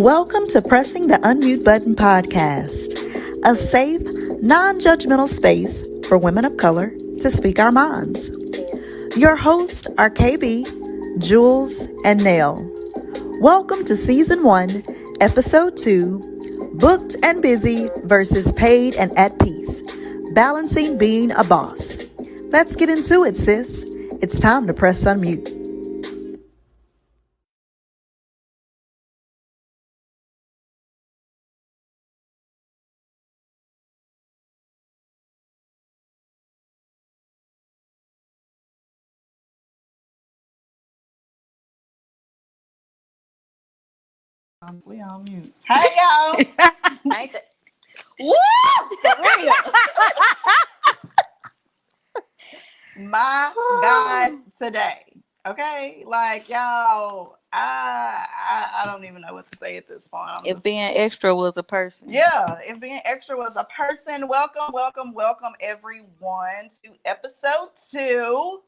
Welcome to Pressing the Unmute Button podcast, a safe, non-judgmental space for women of color to speak our minds. Your hosts are KB, Jules, and Nell. Welcome to Season 1, Episode 2, Booked and Busy versus Paid and at Peace, Balancing Being a Boss. Let's get into it, sis. It's time to press unmute. We on mute. Hey y'all. Ain't that? Woo! For real. My God, today. Okay, like y'all, I don't even know what to say at this point. If being extra was a person. Yeah, if being extra was a person, welcome everyone to episode 2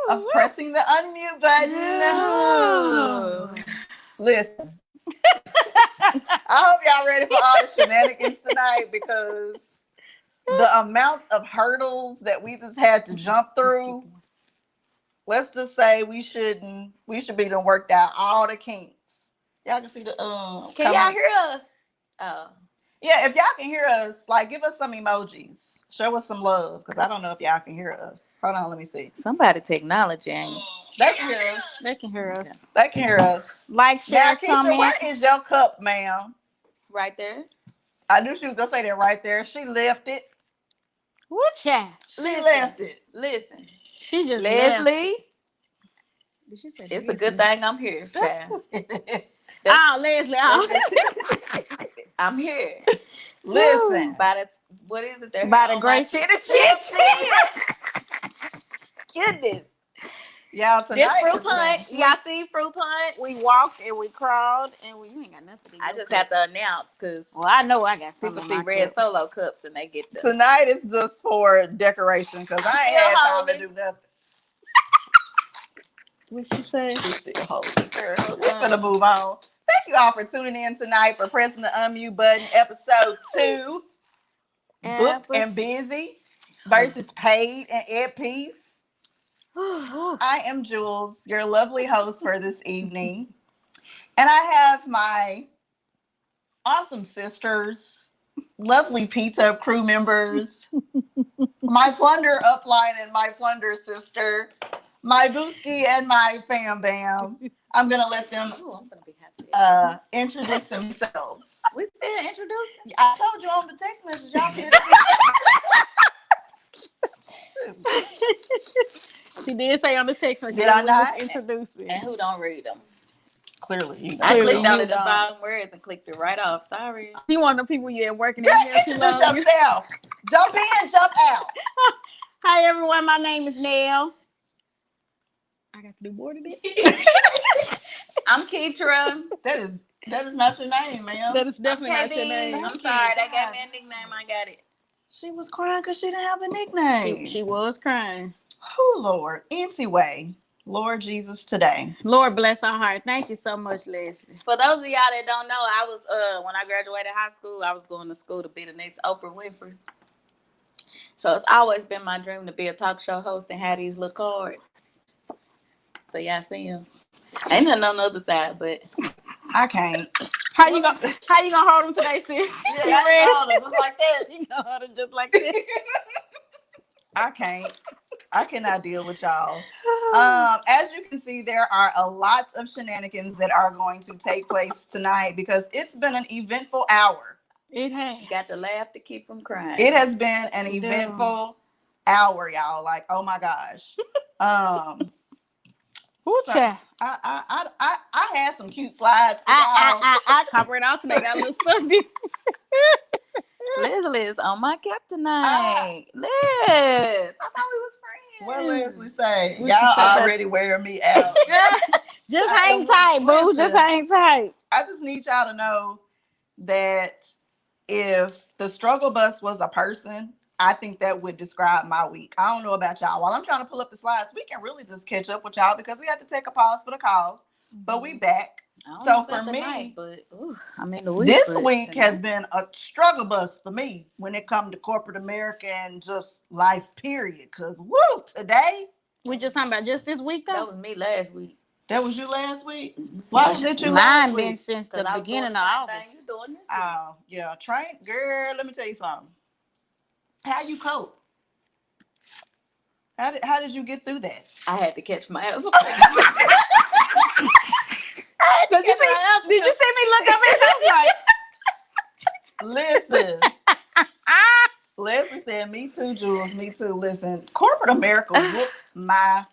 of Pressing the Unmute Button. Oh. Listen, I hope y'all ready for all the shenanigans tonight because the amounts of hurdles that we just had to jump through. Let's just say we should be done worked out all the kinks. Y'all can see the Can y'all hear us? Oh. Yeah, if y'all can hear us, like give us some emojis. Show us some love, because I don't know if y'all can hear us. Hold on, let me see. Somebody technology ain't. They can hear us. They can hear us. They can hear us. Like, share, Now, Keisha, comment. where is your cup, ma'am? Right there. I knew she was gonna say that right there. She left it. What child? She left it. Listen. She just left. Leslie. Did she say It's a good thing I'm here, child. Oh, Leslie. Oh. I'm here. Listen. By the, what is it? By the great shit. Goodness. Y'all, tonight. This fruit punch. Y'all see fruit punch? We walked and we crawled and you ain't got nothing to do. I just have to announce because Well, I know I got something. people see red Solo cups and they get the. Tonight is just for decoration because I ain't had time to do nothing. What she say? She's still holding. Girl, we're gonna move on. Thank you all for tuning in tonight for Pressing the Unmute Button, episode 2. Booked and busy versus paid and at peace. I am Jules, your lovely host for this evening. And I have my awesome sisters, lovely PTUB Crew members, my plunder upline and my plunder sister, my Booski and my Fam Bam. I'm going to let them introduce themselves. We still introducing? I told you on the text message, y'all can She did say on the text message. Did I not? Introduce it. And who don't read them? Clearly, you I know. clicked on it and saw them words and clicked it right off. Sorry. You one of the people you at working Girl, in here too introduce long. yourself. Jump in, jump out. Hi everyone, my name is Nell. I got to do more than that. I'm Keitra. That is not your name, ma'am. That is definitely not your name. I'm sorry, they got me a nickname. I got it. She was crying because she didn't have a nickname. She was crying. Oh, Lord. Anyway, Lord Jesus today. Lord bless our heart. Thank you so much, Leslie. For those of y'all that don't know, I was when I graduated high school, I was going to school to be the next Oprah Winfrey. So it's always been my dream to be a talk show host and have these little cards. So y'all see them. Ain't nothing on the other side, but I can't. How you gonna hold them today, sis? Yeah, I hold them just like that. You gonna hold them just like that? I can't. I cannot deal with y'all. As you can see, there are a lot of shenanigans that are going to take place tonight because it's been an eventful hour. It has. Got to laugh to keep from crying. It has been an eventful hour, y'all. Like, oh my gosh. So, I had some cute slides. I covered all today. Got a little stuff. Leslie is on my cap tonight. Liz, I thought we was friends. What Leslie say? What Y'all she say? already wearing me out. Just hang tight, boo. Listen. Just hang tight. I just need y'all to know that if the struggle bus was a person, I think that would describe my week. I don't know about y'all. While I'm trying to pull up the slides, we can really just catch up with y'all because we have to take a pause for the calls. But we back. So for me, night, but the week. this week has been a struggle bus for me when it comes to corporate America and just life, period. Because, woo, today. We just talking about just this week, though? That was me last week. That was you last week? Why was it you last week? Mine been since the beginning of August. You doing this Oh, yeah. Girl, let me tell you something. How you cope? How did you get through that? I had to catch my ass. Did you see me look up at you? Listen. Leslie said, me too, Jules. Me too. Listen, corporate America whooped my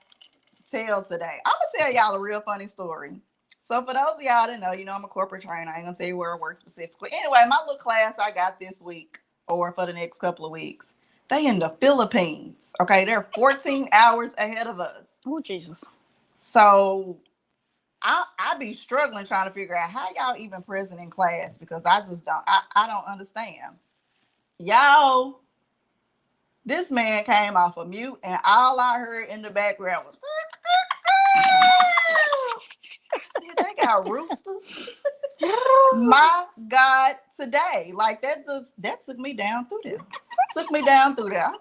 tail today. I'm going to tell y'all a real funny story. So for those of y'all that know, I'm a corporate trainer. I ain't going to tell you where I work specifically. Anyway, my little class I got this week or for the next couple of weeks, they in the Philippines. Okay, they're 14 hours ahead of us. Oh, Jesus. So I be struggling trying to figure out how y'all even present in class because I just don't. I don't understand. Y'all, this man came off of mute and all I heard in the background was I said, they got roosters. My God, today. Like that took me down through there. I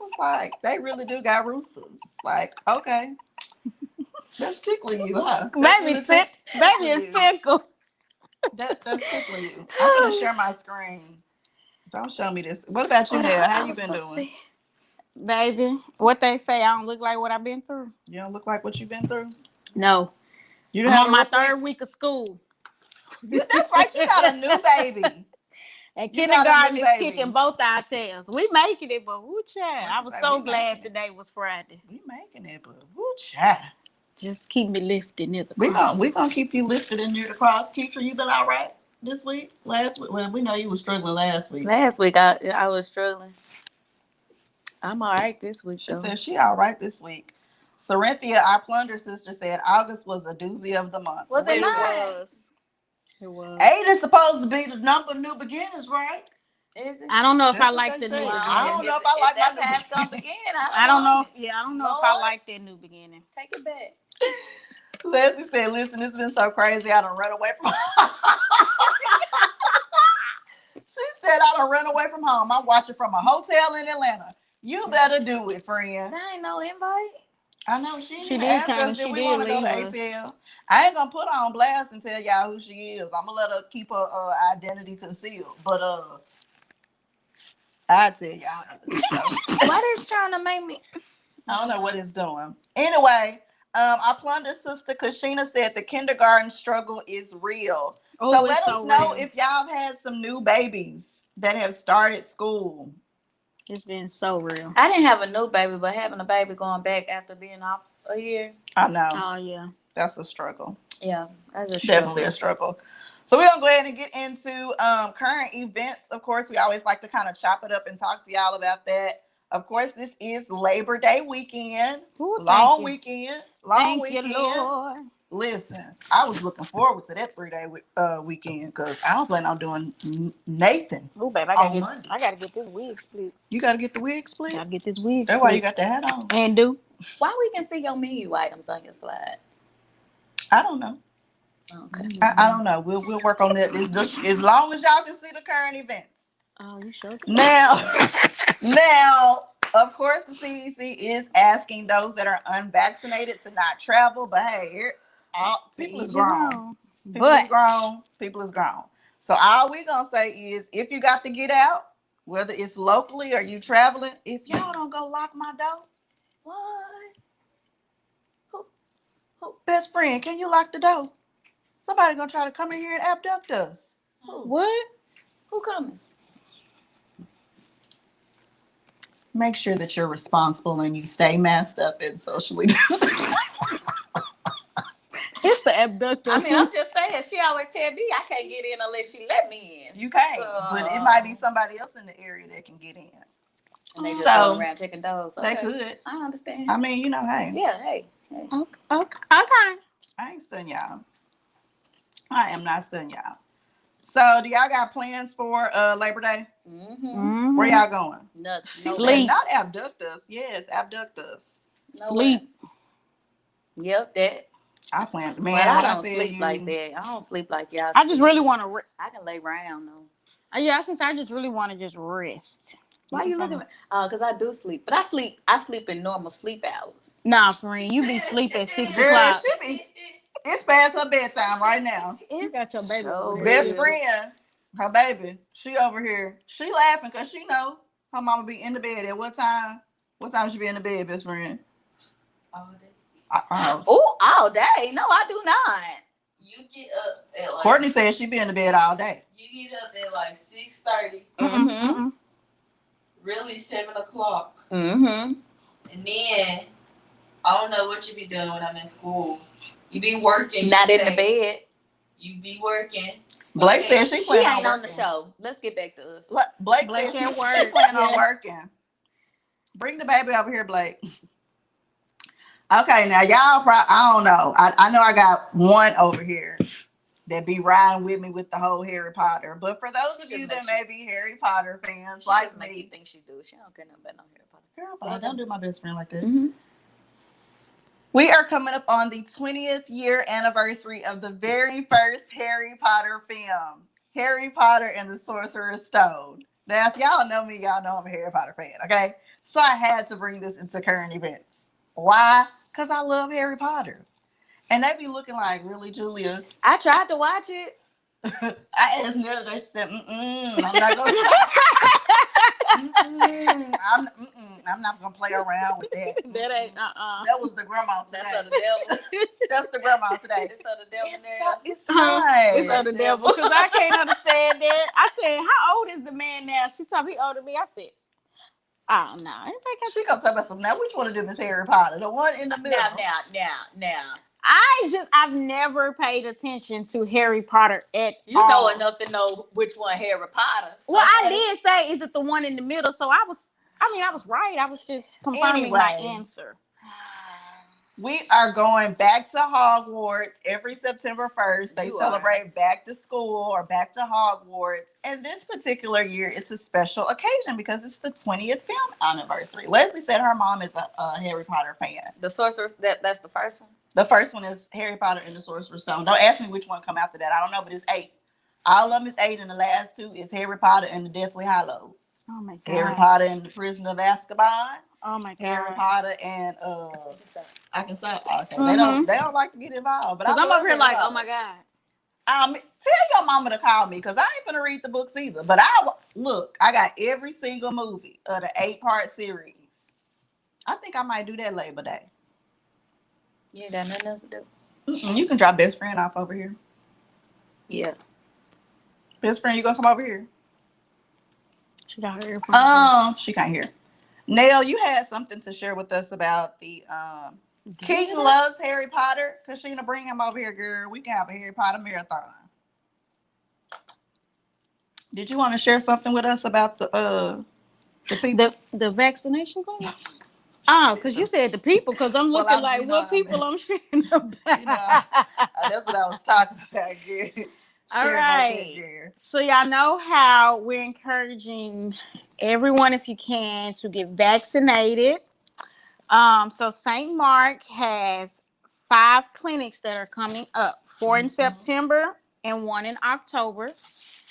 was like, they really do got roosters. Like, okay. That's tickling you, huh? Baby, it's tickle. That's tickling you. I'm gonna share my screen. Don't show me this. What about you, Nell? How you been doing? Baby, what they say, I don't look like what I've been through. You don't look like what you've been through? No. I'm on my third week of school. That's right. You got a new baby. And kindergarten is kicking both our tails. We making it, but woo child. I was so glad today was Friday. We making it, but woo child. Just keep me lifted near the cross. We gonna keep you lifted in near the cross. Keisha, you been all right this week? Last week? Well, we know you were struggling last week. Last week I was struggling. I'm all right this week. She said she all right this week. Sarinthia, our plunder sister, said August was a doozy of the month. Was it not? It was. 8 is supposed to be the number of new beginnings, right? Is it? I don't know if I like the new beginning. I don't know if I like my new beginning. I don't know. I don't know if I like that new beginning. Take it back. Leslie said, listen, it's been so crazy, I done run away from home. She said, I done run away from home. I'm watching from a hotel in Atlanta. You better do it, friend. That ain't no invite. I know she did ask us, did we want to go to ATL? I ain't gonna put her on blast and tell y'all who she is. I'm gonna let her keep her identity concealed. But I tell y'all. What is trying to make me? I don't know what it's doing. Anyway, our plunder sister Kashina said the kindergarten struggle is real. So let us know if y'all have had some new babies that have started school. It's been so real. I didn't have a new baby, but having a baby going back after being off a year. I know. Oh, yeah. That's a struggle. Yeah, that's a struggle. Definitely a struggle. So we're going to go ahead and get into current events. Of course, we always like to kind of chop it up and talk to y'all about that. Of course, this is Labor Day weekend. Ooh, long weekend. Thank you, Lord. Listen, I was looking forward to that 3-day weekend because I don't plan on doing Nathan. Oh, babe, I gotta get this wig split. You gotta get the wig split? Gotta get this wig split. That's why you got the hat on. And do. Why we can see your menu items on your slide? I don't know. Okay. I don't know. We'll work on that. As long as y'all can see the current events. Oh, you sure? Now, of course, the CDC is asking those that are unvaccinated to not travel. But hey, people is grown. People is grown. So all we gonna say is, if you got to get out, whether it's locally or you traveling, if y'all don't go lock my door, what? Who best friend, can you lock the door? Somebody gonna try to come in here and abduct us. What? Who coming? Make sure that you're responsible and you stay masked up and socially distanced. It's the abductor. I mean, I'm just saying, she always tell me I can't get in unless she let me in. You can't, but it might be somebody else in the area that can get in. And they just go around checking doors. Okay. They could. I understand. I mean, hey. Yeah, hey. Okay. I ain't stunning y'all. I am not stunning y'all. So, do y'all got plans for Labor Day? Mm-hmm. Where y'all going? Nothing. Sleep. Not abduct us. Yes, abduct us. Sleep. Yep, that. I plan, man. But I When don't said sleep you, like that. I don't sleep like y'all. I just really want to. I can lay around though. Yeah, I can say I just really want to just rest. Why you looking at me? Because I do sleep. But I sleep in normal sleep hours. Nah, friend, you be sleep at 6 girl, o'clock. she be. It's past her bedtime right now. You got your baby over Best there. friend, her baby, she over here. She laughing because she know her mama be in the bed at what time? What time she be in the bed, best friend? All day. Oh, all day? No, I do not. You get up at like. Courtney said she be in the bed all day. You get up at like 6:30. Mm-hmm. Really 7 o'clock. Mm-hmm. And then I don't know what you be doing when I'm in school. You be working. Not in the bed. You be working. Blake said she ain't on the show. Let's get back to us. Blake said she plan on working. Bring the baby over here, Blake. Okay, now y'all I don't know. I know I got one over here that be riding with me with the whole Harry Potter. But for those of you that may be Harry Potter fans like me, you think she do. She don't care nothing about no Harry Potter. Girl, but I don't do my best friend like that. Mm-hmm. We are coming up on the 20th year anniversary of the very first Harry Potter film, Harry Potter and the Sorcerer's Stone. Now, if y'all know me, y'all know I'm a Harry Potter fan, okay? So I had to bring this into current events. Why? Because I love Harry Potter. And they be looking like, really, Julia? I tried to watch it. I asked Nella, they said, I'm not going to. I'm not going to play around with that. That ain't, That was the grandma today. That's of the devil. That's the grandma today. It's of the devil. It's not. It's of the devil. Because I can't understand that. I said, how old is the man now? She told me he older than me. I said, oh, no. She gonna talk about something. Now, which one of them is Harry Potter? The one in the middle. Now. I've never paid attention to Harry Potter at all. You know enough to know which one Harry Potter. Well, okay. I did say, is it the one in the middle? So I was right. I was just confirming my answer. We are going back to Hogwarts every September 1st. They celebrate back to school or back to Hogwarts. And this particular year, it's a special occasion because it's the 20th film anniversary. Leslie said her mom is a Harry Potter fan. The Sorcerer, that's the first one? The first one is Harry Potter and the Sorcerer's Stone. Don't ask me which one come after that. I don't know, but it's 8. All of them is 8, and the last 2 is Harry Potter and the Deathly Hallows. Oh, my God. Harry Potter and the Prison of Azkaban. Oh, my God. Harry Potter and I can stop. Okay. Mm-hmm. They don't like to get involved. But I'm over here like, oh my God. Tell your mama to call me because I ain't gonna read the books either. But I got every single movie of the 8-part series. I think I might do that Labor Day. You ain't got nothing else to do. You can drop best friend off over here. Yeah. Best friend, you gonna come over here? She got her earphones. She can't hear. Nell, you had something to share with us about the Keaton loves Harry Potter. Kashina, bring him over here, girl. We can have a Harry Potter marathon. Did you want to share something with us about the people? The vaccination clinic? Oh, because you said the people, because I'm looking what people I'm sharing about. That's what I was talking about, girl. All right. So y'all know how we're encouraging everyone, if you can, to get vaccinated. So St. Mark has 5 clinics that are coming up, 4 in September and 1 in October.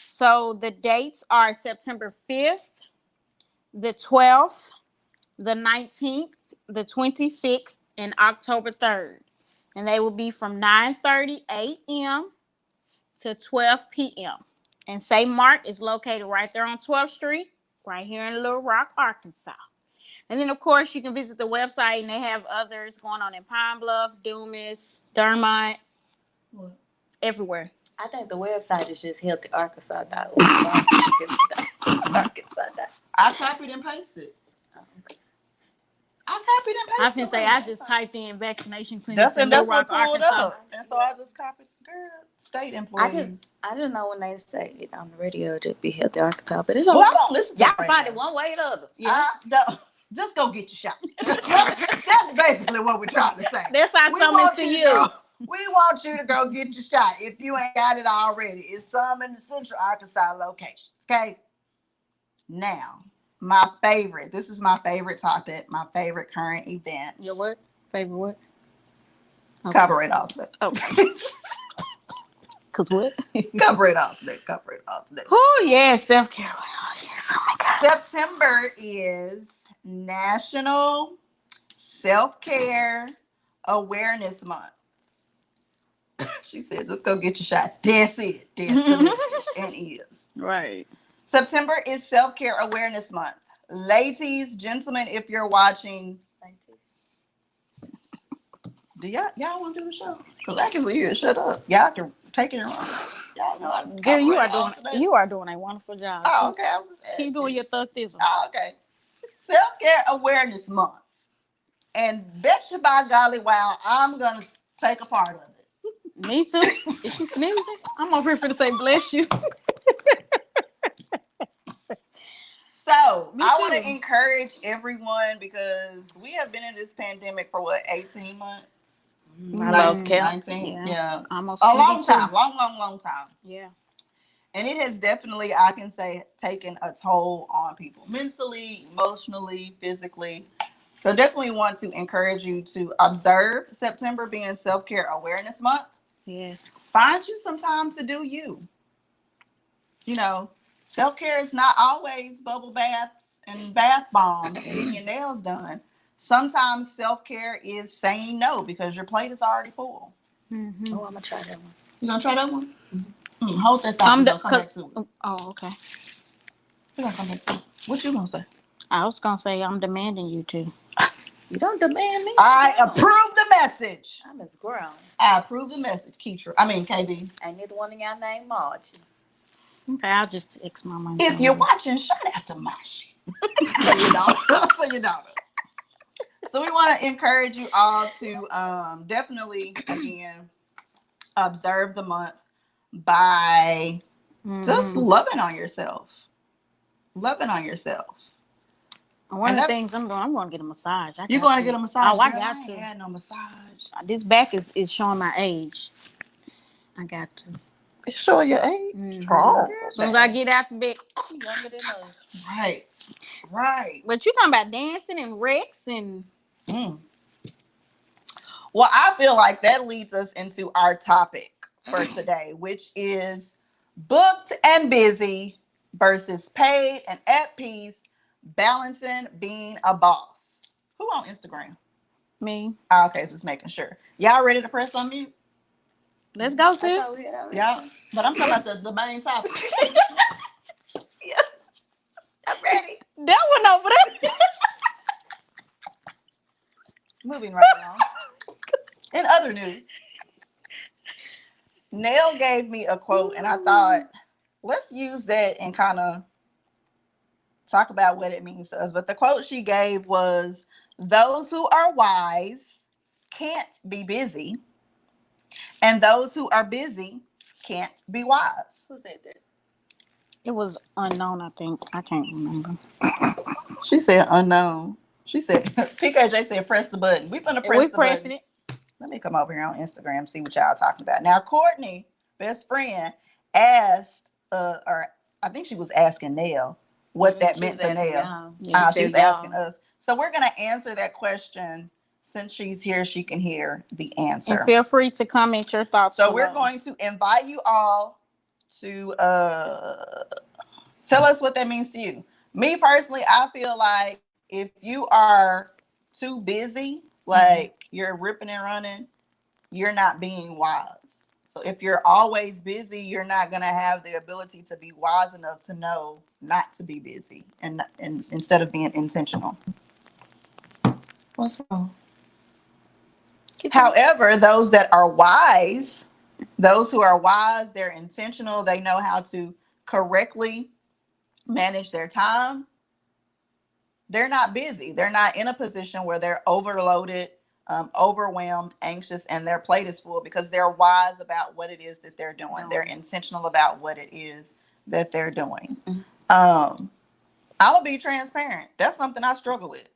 So the dates are September 5th, the 12th, the 19th, the 26th, and October 3rd. And they will be from 9:30 a.m. to 12 p.m. And St. Mark is located right there on 12th Street, right here in Little Rock, Arkansas. And then, of course, you can visit the website, and they have others going on in Pine Bluff, Dumas, Dermont, everywhere. I think the website is just healthyarkansas.org. I copied and pasted. I can say I just typed in vaccination clinic. That's what pulled up. And so I just copied, girl, state employees. I just know when they say it on the radio, just be Healthy Arkansas. But it's all I don't listen to y'all can find it one way or the other. Yeah. Just go get your shot. That's basically what we're trying to say. That's our summons to you. We want you to go get your shot if you ain't got it already. It's some in the Central Arkansas locations. Okay. Now, this is my favorite topic, my favorite current event. Your what? Favorite what? Okay. Copyright all today. Okay. Cause what? Copyright all today. Copyright all today. Oh yeah, self-care. Oh yes. Oh my God. September is National Self-Care Awareness Month. She said, just go get your shot. That's it. That's the message. And is. Right. September is Self-Care Awareness Month. Ladies, gentlemen, if you're watching, do y'all want to do the show? Because I can see you. Shut up. Y'all can take it around. Y'all know how to Girl, you are doing a wonderful job. Oh, okay. Keep doing your thuggism. Oh, okay. Self-Care Awareness Month. And bet you by golly, wow, I'm going to take a part of it. Me too. Is you sneezing? I'm over here for to say bless you. So, I want to encourage everyone because we have been in this pandemic for what, 18 months? I lost count. 19? Yeah. Almost a long time. Long time. Yeah. And it has definitely, I can say, taken a toll on people mentally, emotionally, physically. So definitely want to encourage you to observe September being Self-Care Awareness Month. Yes. Find you some time to do you. You know, self-care is not always bubble baths and bath bombs and getting your nails done. Sometimes self-care is saying no because your plate is already full. Mm-hmm. Oh, I'm going to try that one. You going to try that one? Mm-hmm. Hold that thought. We're going to come back to it. Oh, okay. We're going to come back to it. What you going to say? I was going to say I'm demanding you to. You don't demand me. I approve the message. I'm as grown. I approve the message, Keitra. I mean, KB. Ain't neither one of y'all named Margie. Okay, I'll just text my mom. If you're watching, shout out to Mashi. For your daughter. So we want to encourage you all to definitely, again, observe the month by just loving on yourself. Loving on yourself. One of the things I'm going to get a massage. You're going to get a massage? Oh, I got to. I ain't had no massage. This back is showing my age. I got to. It's showing your age? Mm-hmm. Oh. As soon as I get out the bed. She's younger than us. Right. But you talking about dancing and Rex and... Well, I feel like that leads us into our topic for today, which is booked and busy versus paid and at peace, balancing being a boss. Who on Instagram? Me. Okay, just making sure. Y'all ready to press on mute? Let's go, sis. Yeah, but I'm talking about the main topic. Yeah, I'm ready. That one over there. Moving right along. In other news, Nell gave me a quote, and I thought, let's use that and kind of talk about what it means to us. But the quote she gave was, those who are wise can't be busy, and those who are busy can't be wise. Who said that? It was unknown, I think. I can't remember. She said unknown. She said, PKJ said, press the button. We're going to press the button. We're pressing it. Let me come over here on Instagram, see what y'all talking about. Now, Courtney, best friend, asked, or I think she was asking Nell what that meant to Nell. She was asking us. So we're going to answer that question. Since she's here, she can hear the answer. And feel free to comment your thoughts. So we're going to invite you all to tell us what that means to you. Me personally, I feel like if you are too busy, like you're ripping and running, you're not being wise. So if you're always busy, you're not going to have the ability to be wise enough to know not to be busy and instead of being intentional. What's wrong? However, those that are wise, those who are wise, they're intentional, they know how to correctly manage their time. They're not busy. They're not in a position where they're overloaded, overwhelmed, anxious, and their plate is full because they're wise about what it is that they're doing. They're intentional about what it is that they're doing. I will be transparent. That's something I struggle with.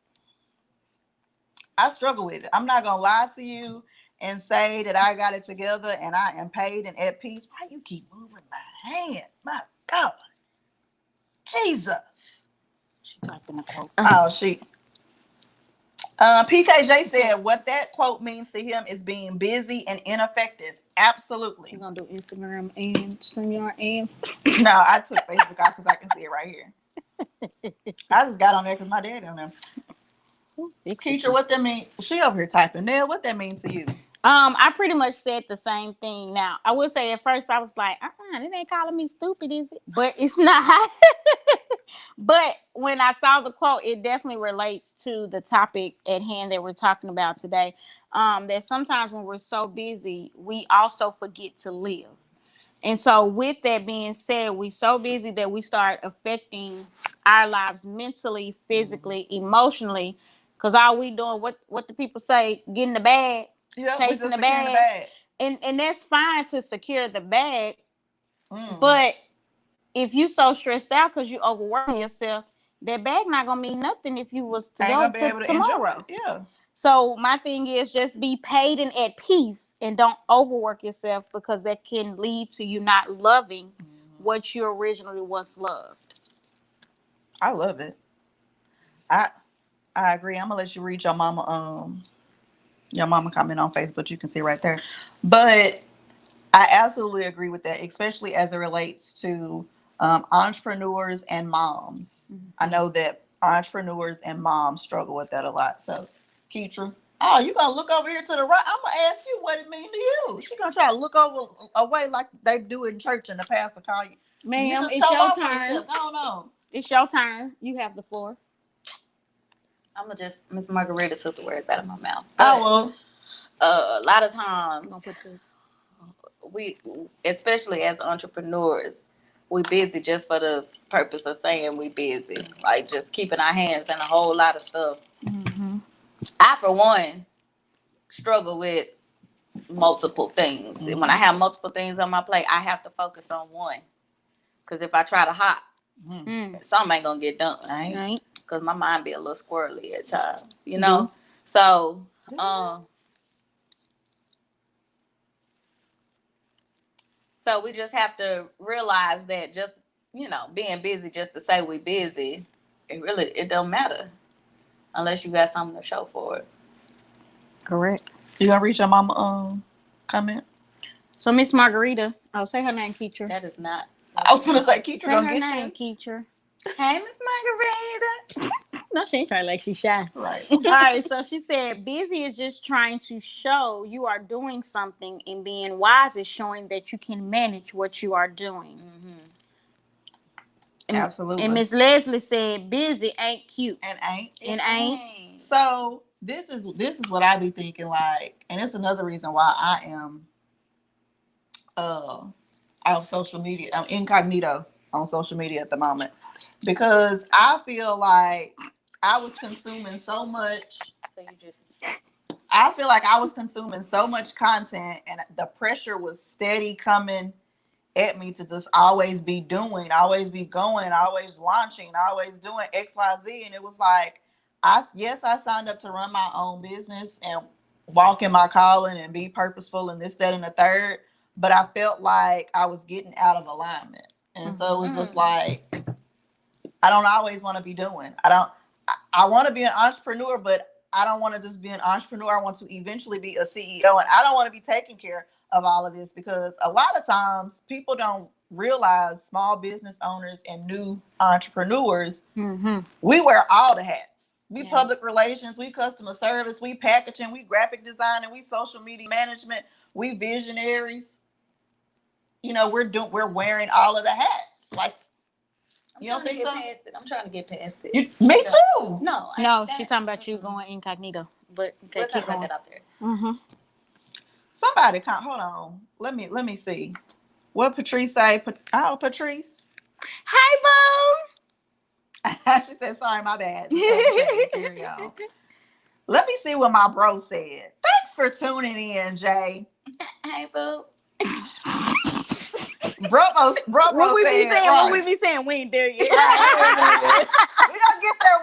I struggle with it. I'm not going to lie to you and say that I got it together and I am paid and at peace. Why you keep moving my hand? My God. Jesus. She typing a quote. Oh, she. PKJ said what that quote means to him is being busy and ineffective. Absolutely. You're going to do Instagram and StreamYard and... No, I took Facebook off because I can see it right here. I just got on there because my dad on there. Keisha, what that mean? She over here typing. Nell, what that mean to you? I pretty much said the same thing. Now, I would say at first I was like, it ain't calling me stupid, is it? But it's not. But when I saw the quote, it definitely relates to the topic at hand that we're talking about today. That sometimes when we're so busy, we also forget to live. And so with that being said, we so busy that we start affecting our lives mentally, physically, emotionally. Because all we doing, what the people say, getting the bag, chasing the bag. And that's fine to secure the bag. But if you so stressed out because you overworking yourself, that bag not going to mean nothing if you was to go to tomorrow. Yeah. So my thing is just be paid and at peace and don't overwork yourself because that can lead to you not loving what you originally once loved. I love it. I agree. I'm gonna let you read your mama comment on Facebook. You can see right there. But I absolutely agree with that, especially as it relates to entrepreneurs and moms. I know that entrepreneurs and moms struggle with that a lot. So, Keitra, you gonna look over here to the right? I'm gonna ask you what it means to you. She's gonna try to look over away like they do in church, and the pastor call you. Ma'am, it's your turn. No. It's your turn. You have the floor. I'm gonna just Miss Margarita took the words out of my mouth. But, a lot of times we, especially as entrepreneurs, we busy just for the purpose of saying we busy, like just keeping our hands in a whole lot of stuff. I, for one, struggle with multiple things. When I have multiple things on my plate, I have to focus on one. Because if I try to hop, something ain't gonna get done, right? Because my mind be a little squirrely at times, you know. So, so we just have to realize that just being busy just to say we busy, it don't matter unless you got something to show for it. Correct. You gonna read your mama comment? So Miss Margarita, say her name, Keitra. That is not. I was gonna say Keitra gonna get name, you. Keitra. Hey, Miss Margarita. No, she ain't trying like she's shy. Right. All right. So she said, busy is just trying to show you are doing something, and being wise is showing that you can manage what you are doing. Absolutely. And Miss Leslie said, busy ain't cute. And ain't. So this is what I be thinking, like, and it's another reason why I am off social media. I'm incognito on social media at the moment. Because I feel like I was consuming so much. I feel like I was consuming so much content, and the pressure was steady coming at me to just always be doing, always be going, always launching, always doing X, Y, Z. And it was like, I signed up to run my own business and walk in my calling and be purposeful and this, that, and the third. But I felt like I was getting out of alignment. And so it was just like, I don't always want to be doing. I want to be an entrepreneur, but I don't want to just be an entrepreneur. I want to eventually be a CEO, and I don't want to be taking care of all of this, because a lot of times people don't realize, small business owners and new entrepreneurs, we wear all the hats. We public relations, we customer service, we packaging, we graphic design, and we social media management, we visionaries. We're wearing all of the hats. Like, you don't think so? I'm trying to get past it. Me too. No, she's talking about you going incognito. But okay, we'll talk about that out there. Somebody hold on. Let me see. What Patrice say? Patrice. Hi, boo. She said, sorry, my bad. Carry on. Let me see what my bro said. Thanks for tuning in, Jay. Hey, boo. Bro what we said, be saying, right. What we be saying, we ain't there yet. We gonna get there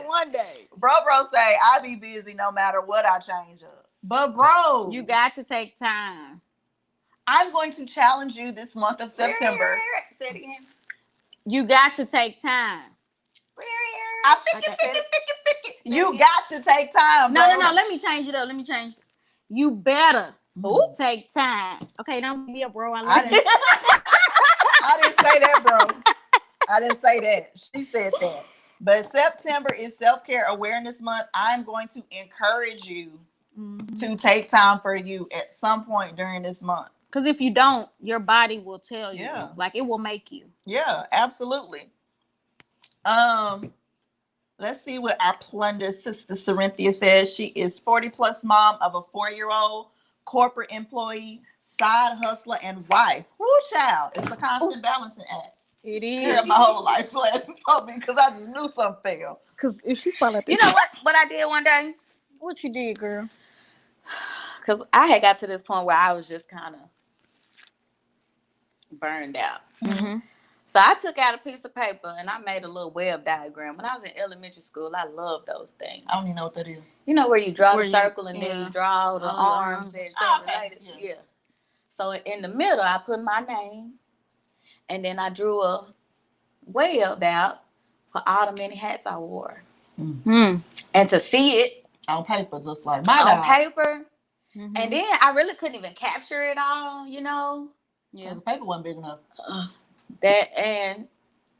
one day. Bro say, I be busy no matter what I change up. But bro, you got to take time. I'm going to challenge you this month of September. Say it again. You got to take time. I think you got to take time. No. Bro. Let me change it up. You better take time. Okay, don't be a bro. I didn't say that, bro. I didn't say that. She said that. But September is Self-Care Awareness Month. I'm going to encourage you to take time for you at some point during this month. Because if you don't, your body will tell you. Yeah. Like, it will make you. Yeah, absolutely. Let's see what our plunder sister Cerinthia says. She is 40 plus mom of a 40-year-old corporate employee, side hustler, and wife. Woo, child. It's a constant balancing act. It is. Here my whole life flashed before me because I just knew something failed. Because if she fall out you know what I did one day? What you did, girl? Because I had got to this point where I was just kind of burned out. Mm-hmm. So I took out a piece of paper and I made a little web diagram. When I was in elementary school, I loved those things. I don't even know what that is. You know where you draw the circle and then you draw the arms and stuff related? Yeah. So in the middle, I put my name and then I drew a web out for all the many hats I wore. Mm-hmm. And to see it on paper, just like my on paper. Mm-hmm. And then I really couldn't even capture it all, you know? Yeah, the paper wasn't big enough. That and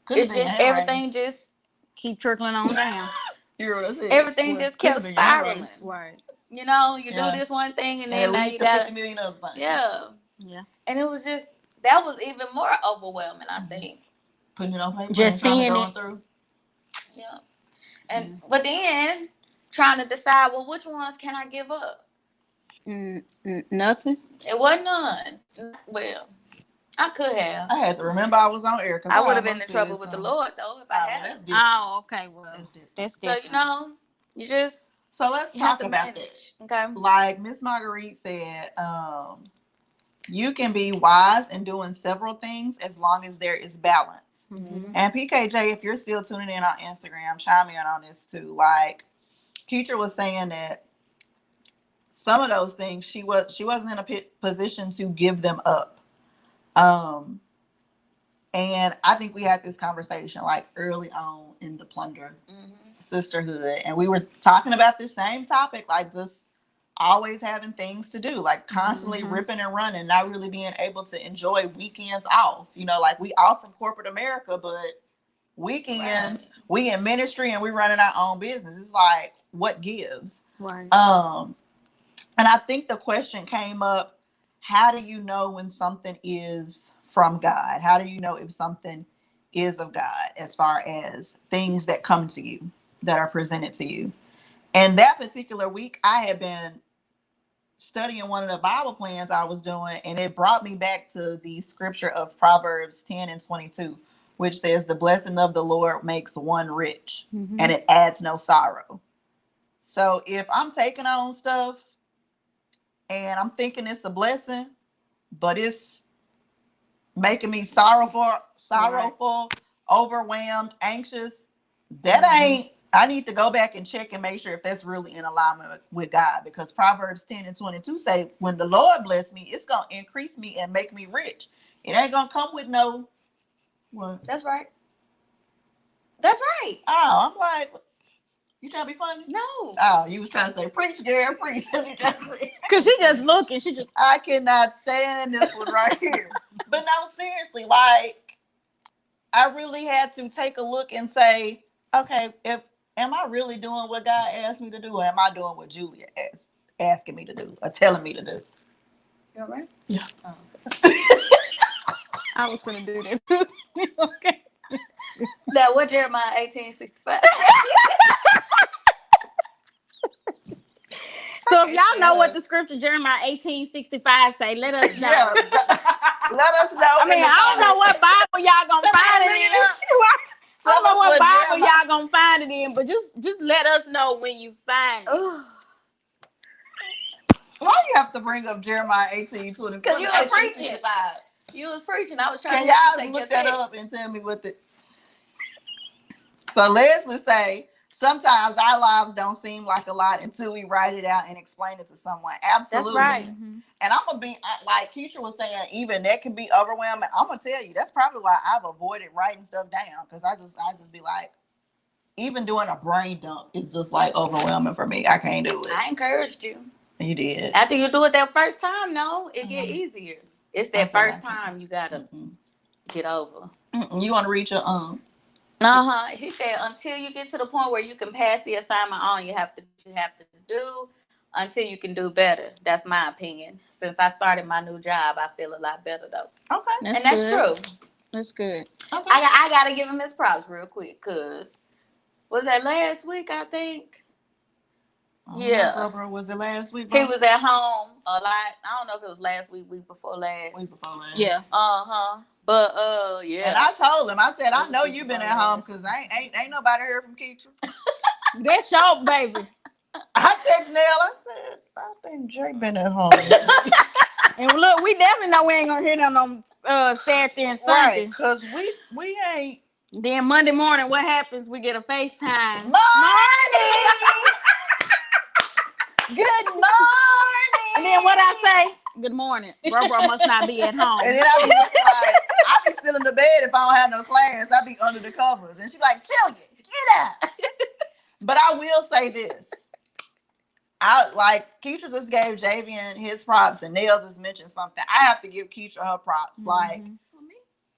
it's just everything just keep trickling on down. Everything just kept spiraling. Right. You know, you do this one thing and then now you got 50 million other things. Yeah. And it was just that was even more overwhelming, I think. Putting it on paper. Just seeing it through. Yeah. And but then trying to decide, well, which ones can I give up? Nothing. It wasn't none. Well, I could have. I had to remember I was on air. I would have been in trouble with the Lord, though, if I had. Oh, okay. Well, that's different. So, you know, you just... So, let's talk about that. Okay. Like Miss Marguerite said, you can be wise in doing several things as long as there is balance. Mm-hmm. And PKJ, if you're still tuning in on Instagram, chime in on this too. Like, Keitra was saying that some of those things she wasn't in a position to give them up. And I think we had this conversation like early on in the Plunder sisterhood, and we were talking about this same topic, like just always having things to do, like constantly ripping and running, not really being able to enjoy weekends off. You know, like we off from corporate America, but weekends we in ministry and we running our own business. It's like, what gives? Right. And I think the question came up, how do you know when something is from God? How do you know if something is of God as far as things that come to you, that are presented to you? And that particular week, I had been studying one of the Bible plans I was doing, and it brought me back to the scripture of Proverbs 10:22, which says, the blessing of the Lord makes one rich, and it adds no sorrow. So if I'm taking on stuff and I'm thinking it's a blessing, but it's making me sorrowful, overwhelmed, anxious, that ain't, I need to go back and check and make sure if that's really in alignment with God, because Proverbs 10:22 say, when the Lord bless me, it's going to increase me and make me rich. It ain't going to come with no. What? That's right. That's right. Oh, I'm like, you trying to be funny? No. Oh, you was trying to say, preach, Gary, preach. Because she just looking. I cannot stand this one right here. But no, seriously, like, I really had to take a look and say, okay, am I really doing what God asked me to do, or am I doing what Julia asking me to do, or telling me to do? You all right? Yeah. Oh, okay. I was going to do that too. Okay. Now, what Jeremiah 18:65? So if y'all know what the scripture Jeremiah 18:65 say, let us know. Yeah, let us know. I mean, I don't know what Bible y'all gonna find it in. I don't know what Bible y'all gonna find it in, but just let us know when you find it. Why you have to bring up Jeremiah 18:20? Because you were preaching. You was preaching. I was trying to y'all look that up and tell me what the. So Leslie say, sometimes our lives don't seem like a lot until we write it out and explain it to someone. Absolutely. That's right. And I'm going to be, like Keitra was saying, even that can be overwhelming. I'm going to tell you, that's probably why I've avoided writing stuff down. Because I just be like, even doing a brain dump is just like overwhelming for me. I can't do it. I encouraged you. You did. After you do it that first time, no, it get easier. It's that first time you gotta get over. You want to reach your He said until you get to the point where you can pass the assignment on, you have to do until you can do better. That's my opinion. Since I started my new job, I feel a lot better though. Okay, that's true. That's good. Okay. I gotta give him his props real quick, cause was that last week? I think. Yeah. Bro, was it last week? He was at home a lot. I don't know if it was last week, week before last. Yeah. But yeah. And I told him, I said, I know you've been at home because ain't nobody heard from Keitra. That's your baby. I texted Nell. I said, I think Jay been at home. And look, we definitely know we ain't gonna hear them on Saturday and Sunday. Right, because we ain't. Then Monday morning, what happens? We get a FaceTime. Morning. Good morning. And then what I say? Good morning. Bro must not be at home. And then I be like, I be still in the bed if I don't have no class. I be under the covers. And she's like, chill you, get out. But I will say this. Keitra just gave Javian his props and Nell just mentioned something. I have to give Keitra her props. Like,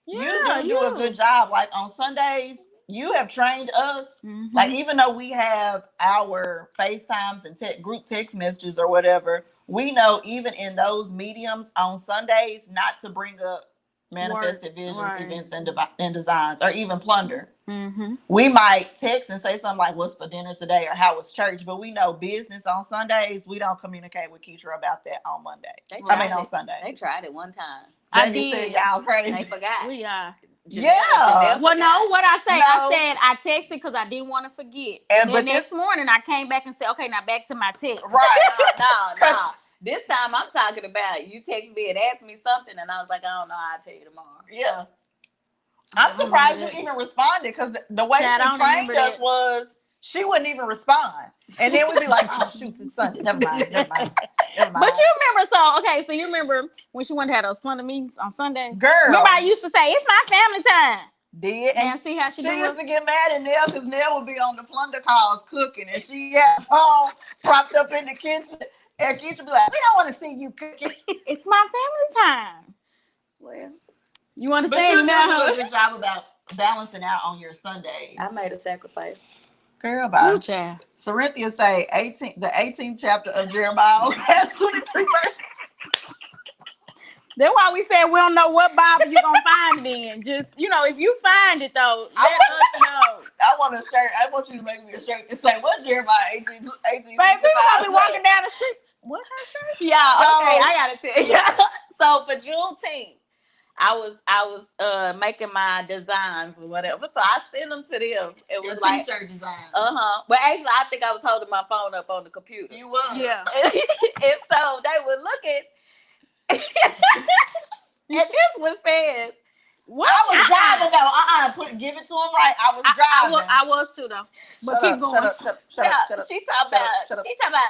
you do a good job. Like on Sundays, you have trained us. Like, even though we have our FaceTimes and group text messages or whatever, we know even in those mediums on Sundays not to bring up manifested visions, events, and designs, or even plunder. We might text and say something like, what's for dinner today, or how was church, but we know business on Sundays, we don't communicate with Keitra about that on Monday. On Sunday. They tried it one time. I did. Said, y'all crazy. They forgot. We are. Well, no, what I say, I said I texted because I didn't want to forget. And the next morning I came back and said, okay, now back to my text. Right. No. This time I'm talking about you text me and asked me something, and I was like, I don't know. I'll tell you tomorrow. Yeah. I'm surprised you even responded, because the way she trained us was she wouldn't even respond. And then we'd be like, oh, shoot, it's Sunday. Never mind. But you remember, so you remember when she wanted to have those plunder meetings on Sunday? Girl. Remember I used to say, it's my family time. Did. And see how she used to get mad at Nell because Nell would be on the plunder calls cooking, and she had her phone propped up in the kitchen. And Keitra would be like, we don't want to see you cooking. It's my family time. Well, you understand now? But you do a good job about balancing out on your Sundays. I made a sacrifice. Girl, bye. Cerinthia say the 18th chapter of Jeremiah has 23 verses. That's why we said we don't know what Bible you're going to find it in. Just, if you find it, though, let us know. I want a shirt. I want you to make me a shirt that say, what Jeremiah 18? Babe, people going to be walking down the street. What her shirt? Yeah, okay, I got to tell you. So for Juneteenth, I was making my designs or whatever. So I sent them to them. It was like t-shirt design. But actually, I think I was holding my phone up on the computer. You was. Yeah. And so they would look at. And this was said. What? I was driving though. Give it to him right. I was driving. I was too though. But keep going. Shut up. She talking about.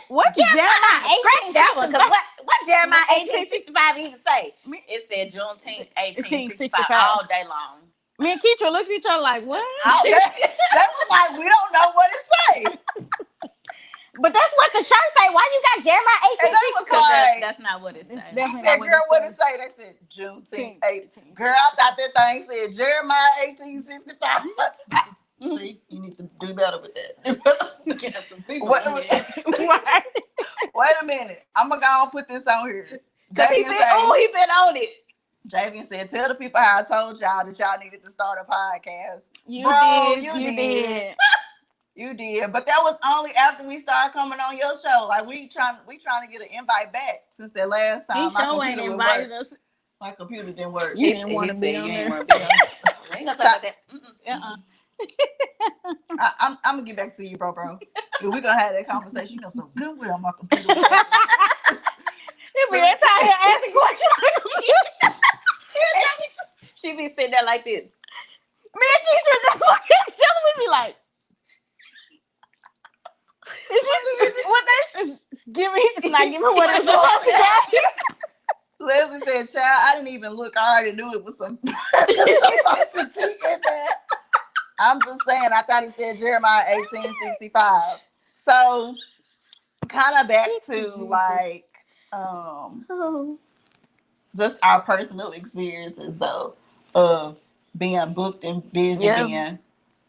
What Jeremiah 1865? That one, because what Jeremiah 1865 even say? It said Juneteenth 1865 all day long. Me and Keitra looked at each other like, what? That was like, we don't know what it say. But that's what the shirt say. Why you got Jeremiah 1865? That's not what it says. I said, girl, what it say? They said Juneteenth 18. Girl, I thought that thing said Jeremiah 1865. See, you need to do better with that. Wait a minute. I'm going to go and put this on here. He been on it. Javian said, tell the people how I told y'all that y'all needed to start a podcast. You did. You did. But that was only after we started coming on your show. Like, we trying to get an invite back since that last time. He sure ain't invited us. My computer didn't work. You didn't want to be on there. I ain't gonna talk about that. I'm gonna get back to you, bro. We're gonna have that conversation. You know, some goodwill on my computer. He'll be that time here asking questions. She be sitting there like this. Me and Keitra just fucking telling me, be like, what they give me? It's not giving what it's supposed to be. Leslie said, "Child, I didn't even look. I already knew it was some tea in there." I'm just saying. I thought he said Jeremiah 18:65. So, kind of back to like, just our personal experiences though of being booked and busy being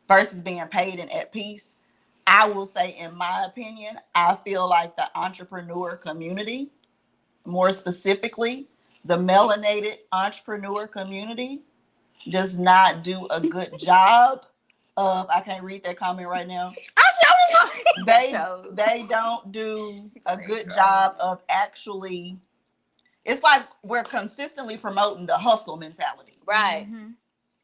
versus being paid and at peace. I will say, in my opinion, I feel like the entrepreneur community, more specifically, the melanated entrepreneur community, does not do a good job of. I can't read that comment right now. They don't do a good job of actually. It's like we're consistently promoting the hustle mentality, right?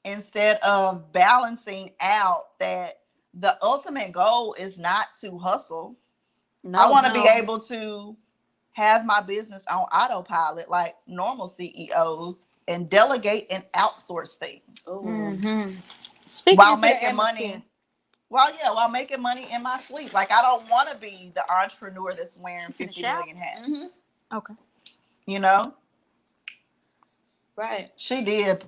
Instead of balancing out that the ultimate goal is not to hustle. I want to be able to have my business on autopilot like normal CEOs and delegate and outsource things while making money. While making money in my sleep. Like, I don't want to be the entrepreneur that's wearing 50 million hats. Okay. You know? Right. She did,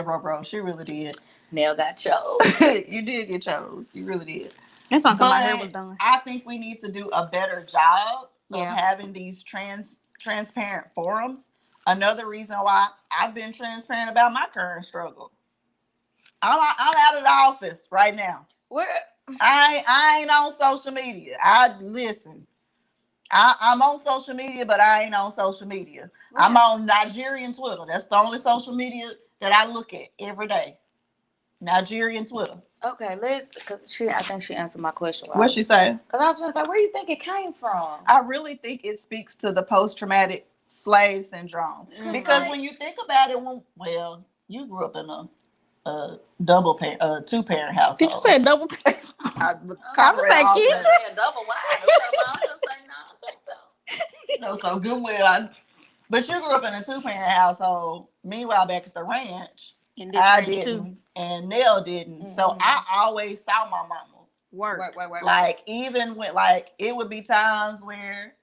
bro. She really did. Nell got chose. You did get chose. You really did. That's something my hair was done. I think we need to do a better job of having these transparent forums. Another reason why I've been transparent about my current struggle. I'm out of the office right now. Where? I ain't on social media. I'm on social media, but I ain't on social media. Where? I'm on Nigerian Twitter. That's the only social media that I look at every day. Nigerian Twitter. Okay, because I think she answered my question. What'd she say? Because I was going to say, where do you think it came from? I really think it speaks to the post-traumatic slave syndrome. Because when you think about it, you grew up in a two-parent household. Did you say double parent? I was like, you said double wide. I was like, no, I don't think so. So good well. But you grew up in a two-parent household. Meanwhile, back at the ranch, I didn't, and Nell didn't. So I always saw my mama work. Like, even when, like, it would be times where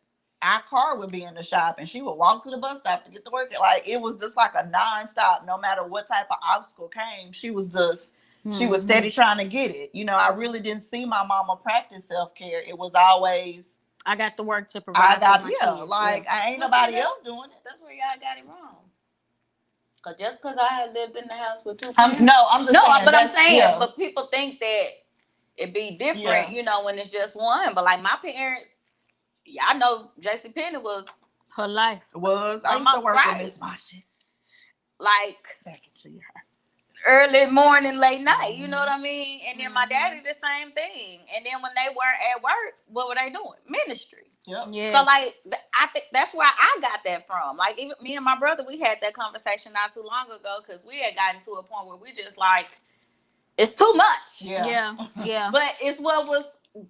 our car would be in the shop and she would walk to the bus stop to get to work. Like, it was just like a non-stop. No matter what type of obstacle came, she was steady trying to get it. You know, I really didn't see my mama practice self-care. It was always, I got to work to provide. I ain't nobody else doing it. That's where y'all got it wrong. Cause just because I had lived in the house with two parents. I'm saying, but people think that it be different, you know, when it's just one. But like my parents, y'all know JC Penney was her life. I used to work with Miss Mashi. Like early morning, late night, you know what I mean? And then my daddy the same thing. And then when they weren't at work, what were they doing? Ministry. Yep. Yeah. So like I think that's where I got that from. Like even me and my brother, we had that conversation not too long ago because we had gotten to a point where we just like, it's too much. Yeah. But it's what was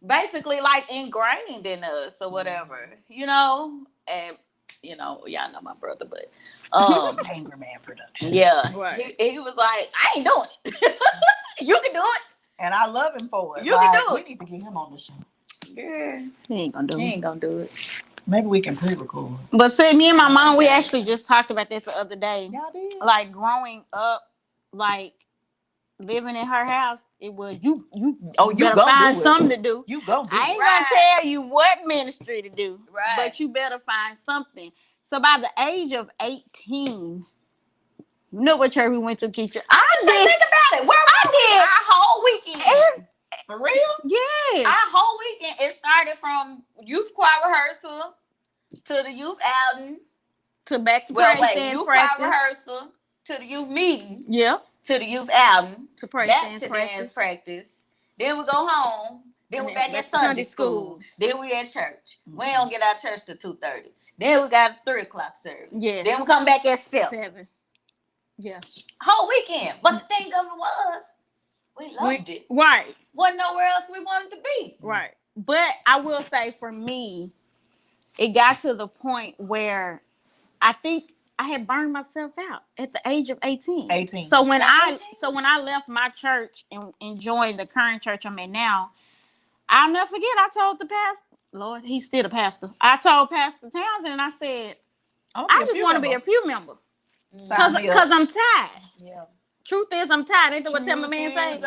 basically like ingrained in us or whatever, you know? And you know, y'all know my brother, but Angry Man Productions. Yeah. Right. He was like, I ain't doing it. You can do it. And I love him for it. You can do it. We need to get him on the show. Yeah. He ain't gonna do it. Maybe we can pre-record. But see, me and my mom, we actually just talked about that the other day. Y'all did? Like growing up, like living in her house, it was you better find something to do. You go. I ain't gonna tell you what ministry to do, but you better find something. So by the age of 18, you know what church we went to, Keisha? Think about it. Where I did our whole weekend. For real? Yes. Our whole weekend, it started from youth choir rehearsal to the youth outing to back to praise dance youth practice. Choir rehearsal to the youth meeting. Yeah. To the youth outing. To praise dance practice. Then we go home. Then we back at Sunday school. Then we at church. We don't get out of church till 2:30. Then we got a 3:00 service. Yeah. Then we come back at 7. Yeah. Whole weekend. But the thing of it was, we loved it. Right. Wasn't nowhere else we wanted to be. Right. But I will say for me, it got to the point where I think I had burned myself out at the age of 18. So when I left my church and joined the current church I'm in now, I'll never forget, I told the pastor, Lord, he's still a pastor. I told Pastor Townsend and I said, I just want to be a pew member. Because I'm tired. Yeah. truth is I'm tired. Ain't that what my man say?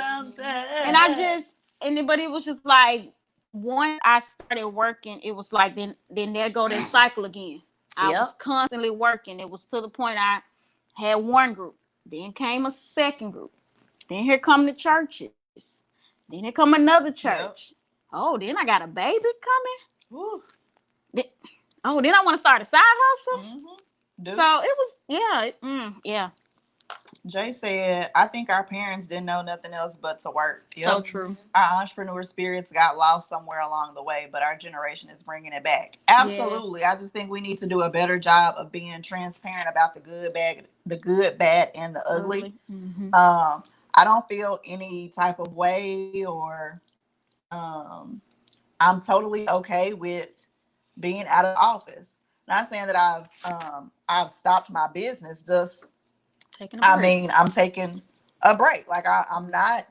But it was just like once I started working, it was like then there go that cycle again. I was constantly working. It was to the point I had one group, then came a second group, then here come the churches, then here come another church. Oh, then I got a baby coming. Then I want to start a side hustle. So it was yeah. Jay said, I think our parents didn't know nothing else but to work. So true. Our entrepreneur spirits got lost somewhere along the way, but our generation is bringing it back. Absolutely. Yes. I just think we need to do a better job of being transparent about the good, bad, and the ugly. I don't feel any type of way or I'm totally okay with being out of office. Not saying that I've stopped my business, just I'm taking a break. Like I'm not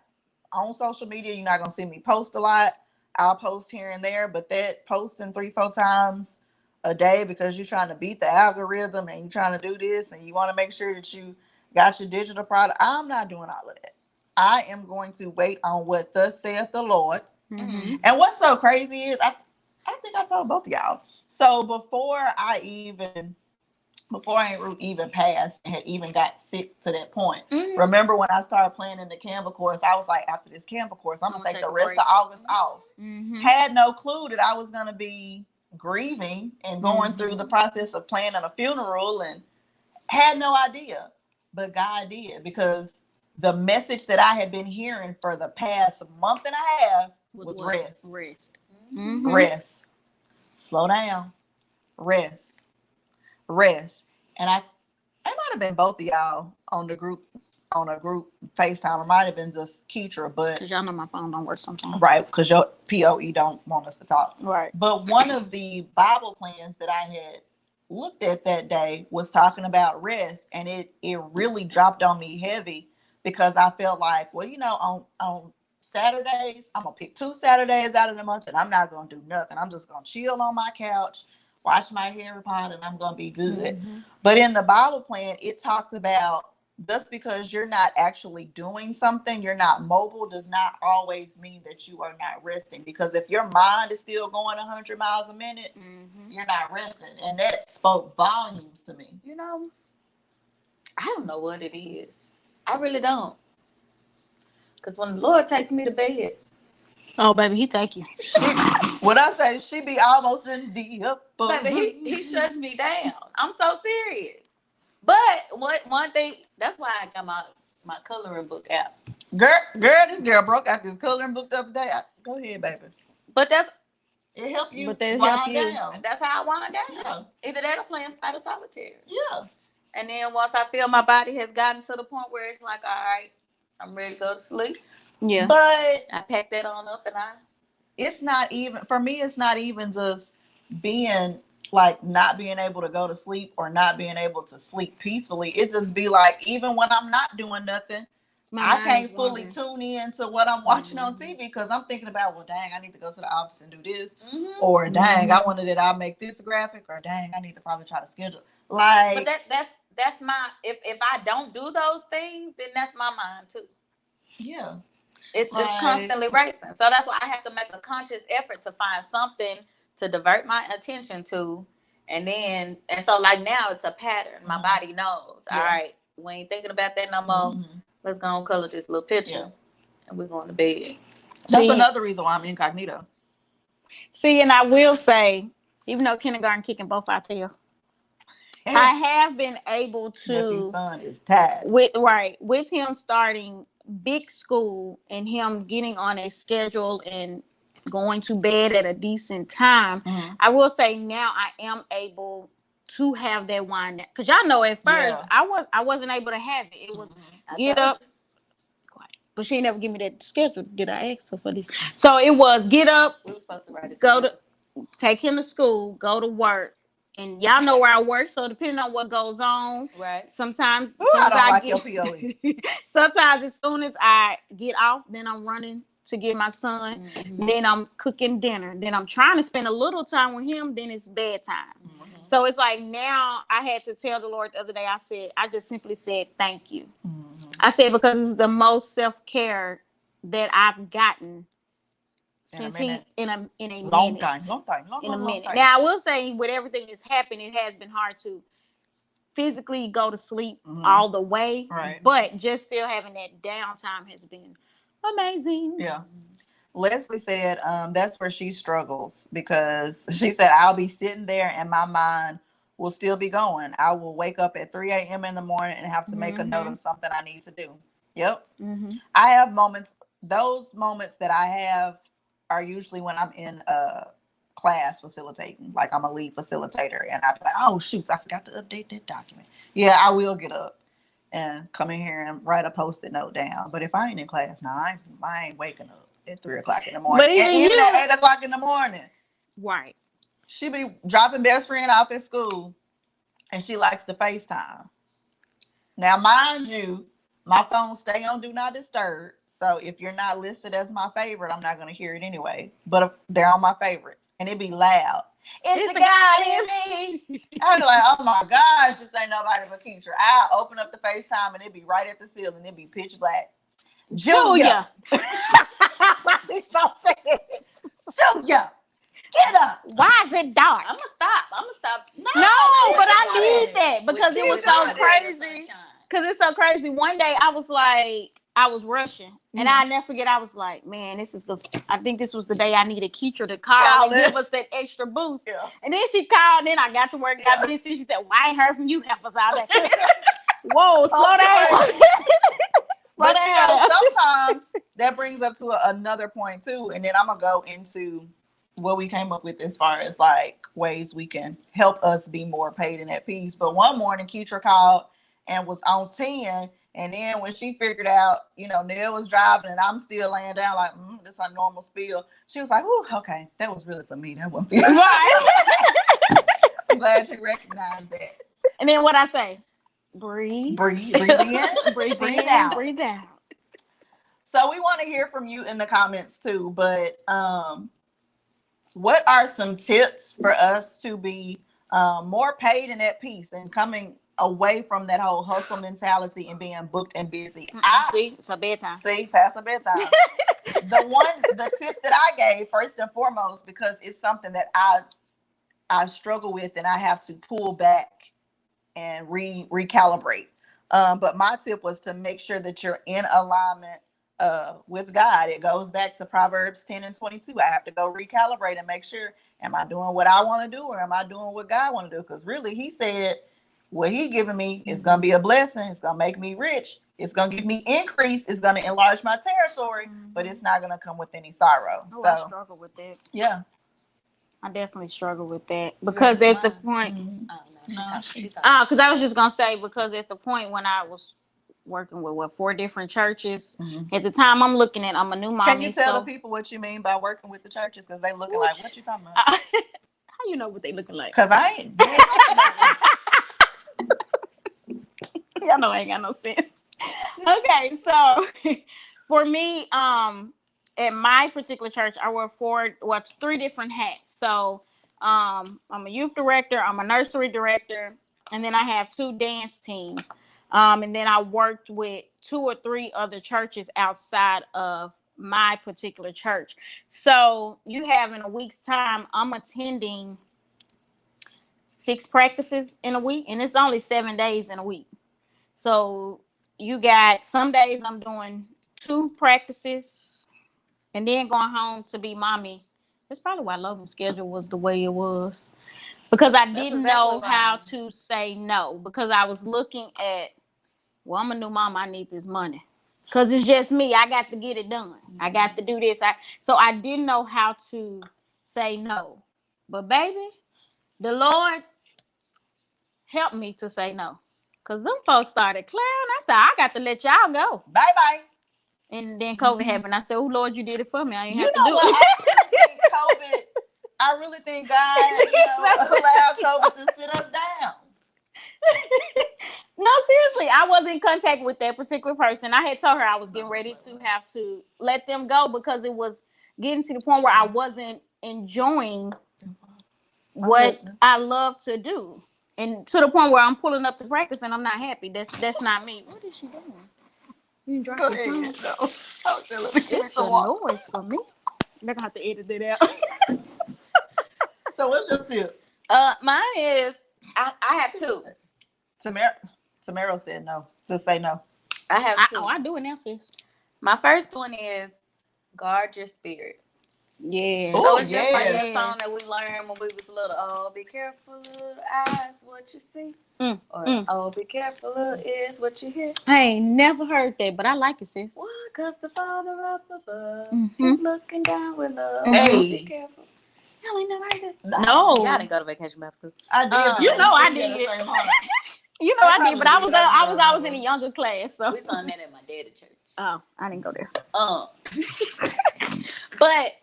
on social media. You're not gonna see me post a lot. I'll post here and there, but that posting 3-4 times a day because you're trying to beat the algorithm and you're trying to do this and you want to make sure that you got your digital product. I'm not doing all of that. I am going to wait on what thus saith the Lord. And what's so crazy is I think I told both of y'all. So before I even passed and had even got sick to that point. Remember when I started playing in the Canva course, I was like, after this Canva course, I'm going to take the rest of August off. Had no clue that I was going to be grieving and going through the process of planning a funeral and had no idea. But God did, because the message that I had been hearing for the past month and a half was rest. Rest. Slow down. Rest. And it might have been both of y'all on a group FaceTime. It might have been just Keitra, but because y'all know my phone don't work sometimes, right? Because your POE don't want us to talk, right? But one of the Bible plans that I had looked at that day was talking about rest, and it really dropped on me heavy because I felt like, well, on Saturdays, I'm gonna pick 2 Saturdays out of the month, and I'm not gonna do nothing. I'm just gonna chill on my couch, watch my Harry Potter, and I'm going to be good. But in the Bible plan, it talks about just because you're not actually doing something, you're not mobile, does not always mean that you are not resting. Because if your mind is still going 100 miles a minute, you're not resting. And that spoke volumes to me. I don't know what it is. I really don't. Because when the Lord takes me to bed, oh, baby, he take you. What I say, she be almost in the upper. Baby, he shuts me down. I'm so serious. But one thing, that's why I got my coloring book out. Girl, this girl broke out this coloring book the other day. Go ahead, baby. But it helped you. But they help you. Down. That's how I wind down. Yeah. Either that or playing Spider Solitaire. Yeah. And then once I feel my body has gotten to the point where it's like, all right, I'm ready to go to sleep. Yeah. But I pack that on up and it's not even, for me, it's not even just being like not being able to go to sleep or not being able to sleep peacefully. It just be like, even when I'm not doing nothing, I can't fully tune in to what I'm watching on TV because I'm thinking about, well, dang, I need to go to the office and do this. Or dang, I wanted that I'll make this graphic, or dang, I need to probably try to schedule. Like, but that's my, if I don't do those things, then that's my mind too. Yeah. It's constantly racing. So that's why I have to make a conscious effort to find something to divert my attention to. And so like now it's a pattern. My body knows. All right, we ain't thinking about that no more. Let's go and color this little picture. And we're going to bed. That's another reason why I'm incognito. See, and I will say, even though kindergarten kicking both our tails, I have been able to. Nephew's son is tired. With him starting big school and him getting on a schedule and going to bed at a decent time, I will say now I am able to have that wind down. Because y'all know at first I wasn't able to have it. It was get up. But she never give me that schedule. Did I ask her for this? So it was get up, we were supposed to write it go to take him to school, go to work. And y'all know where I work, so depending on what goes on, sometimes I don't like your POE. Sometimes as soon as I get off, then I'm running to get my son. Then I'm cooking dinner. Then I'm trying to spend a little time with him. Then it's bedtime. So it's like now I had to tell the Lord the other day, I just simply said, thank you. I said, because it's the most self-care that I've gotten since in a long minute. Time. Now I will say, with everything that's happened, it has been hard to physically go to sleep all the way. Right. But just still having that downtime has been amazing. Yeah. Leslie said that's where she struggles, because she said, I'll be sitting there and my mind will still be going. I will wake up at 3 a.m. in the morning and have to make a note of something I need to do. Yep. I have moments. Those moments that I have are usually when I'm in class facilitating. Like, I'm a lead facilitator, and I'll be like, oh, shoot, I forgot to update that document. Yeah, I will get up and come in here and write a Post-it note down. But if I ain't in class, I ain't waking up at 3 o'clock in the morning. But even at 8 o'clock in the morning. Right. She be dropping best friend off at school, and she likes to FaceTime. Now, mind you, my phone stay on Do Not Disturb. So if you're not listed as my favorite, I'm not going to hear it anyway. But they're on my favorites. And it be loud. It's the guy in me. I'd be like, oh my gosh, this ain't nobody but Keisha. I'll open up the FaceTime and it be right at the ceiling. It be pitch black. Julia. Julia. Get up. Why is it dark? I'm gonna stop. No, but I need that because it was so crazy. Because it's so crazy. One day I was rushing, and I'll never forget. I was like, man, I think this was the day I needed Keisha to call and give us that extra boost. Yeah. And then she called, and then I got to work, got busy. She said, well, I ain't heard from you heifers all day. Whoa, slow down. But you know, sometimes that brings up to another point too, and then I'm gonna go into what we came up with as far as like ways we can help us be more paid and at peace. But one morning, Keisha called and was on 10, and then when she figured out, Neil was driving and I'm still laying down like, this is a normal spill. She was like, "Ooh, okay, that was really for me. That wasn't for you." Right. I'm glad you recognized that. And then what I say? Breathe in, breathe out. So we want to hear from you in the comments too, but what are some tips for us to be more paid and at peace and coming away from that whole hustle mentality and being booked and busy? See, it's a bedtime. See, past a bedtime. The tip that I gave first and foremost, because it's something that I struggle with and I have to pull back and recalibrate. But my tip was to make sure that you're in alignment with God. It goes back to Proverbs 10 and 22. I have to go recalibrate and make sure, am I doing what I want to do, or am I doing what God want to do? Because really, he said what he giving me is going to be a blessing. It's going to make me rich. It's going to give me increase. It's going to enlarge my territory, but it's not going to come with any sorrow. So I struggle with that. Yeah. I definitely struggle with that because at the point, because I was just going to say, because at the point when I was working with 4 different churches at the time, I'm a new mommy. Can you tell the people what you mean by working with the churches? Because they looking like, what you talking about? How you know what they looking like? Because I ain't. Y'all know I ain't got no sense. Okay, so for me, at my particular church, I work 3 different hats. So I'm a youth director, I'm a nursery director, and then I have 2 dance teams. And then I worked with 2 or 3 other churches outside of my particular church. So you have in a week's time, I'm attending 6 practices in a week, and it's only 7 days in a week. So you got some days I'm doing 2 practices and then going home to be mommy. That's probably why Logan's schedule was the way it was. Because I didn't know how to say no. Because I was looking at, well, I'm a new mom. I need this money. Because it's just me. I got to get it done. I got to do this. So I didn't know how to say no. But baby, the Lord helped me to say no. Because them folks started clowning. I said, I got to let y'all go. Bye-bye. And then COVID happened. I said, oh, Lord, you did it for me. I ain't have to do it. I really think God, allowed COVID to sit us down. No, seriously, I was in contact with that particular person. I had told her I was getting ready to have to let them go because it was getting to the point where I wasn't enjoying what I love to do. And to the point where I'm pulling up to practice and I'm not happy. That's not me. What is she doing? You drop your phone? No. It's the noise for me. They're gonna have to edit it out. So what's your tip? Mine is I have two. Tamara said no. Just say no. I have two. I do it now, sis. My first one is guard your spirit. Yeah. So it's just like that song that we learned when we was little. Oh, be careful of the eyes, what you see. Oh, be careful of ears, what you hear. I ain't never heard that, but I like it, sis. Why? Because the Father up above is looking down with love. Hey. Be careful. Y'all ain't never heard that? No. Y'all didn't go to vacation Bible school. I did. You know I did. You know I did, but I was always in a younger class. So we sung that at my dad's church. Oh, I didn't go there. But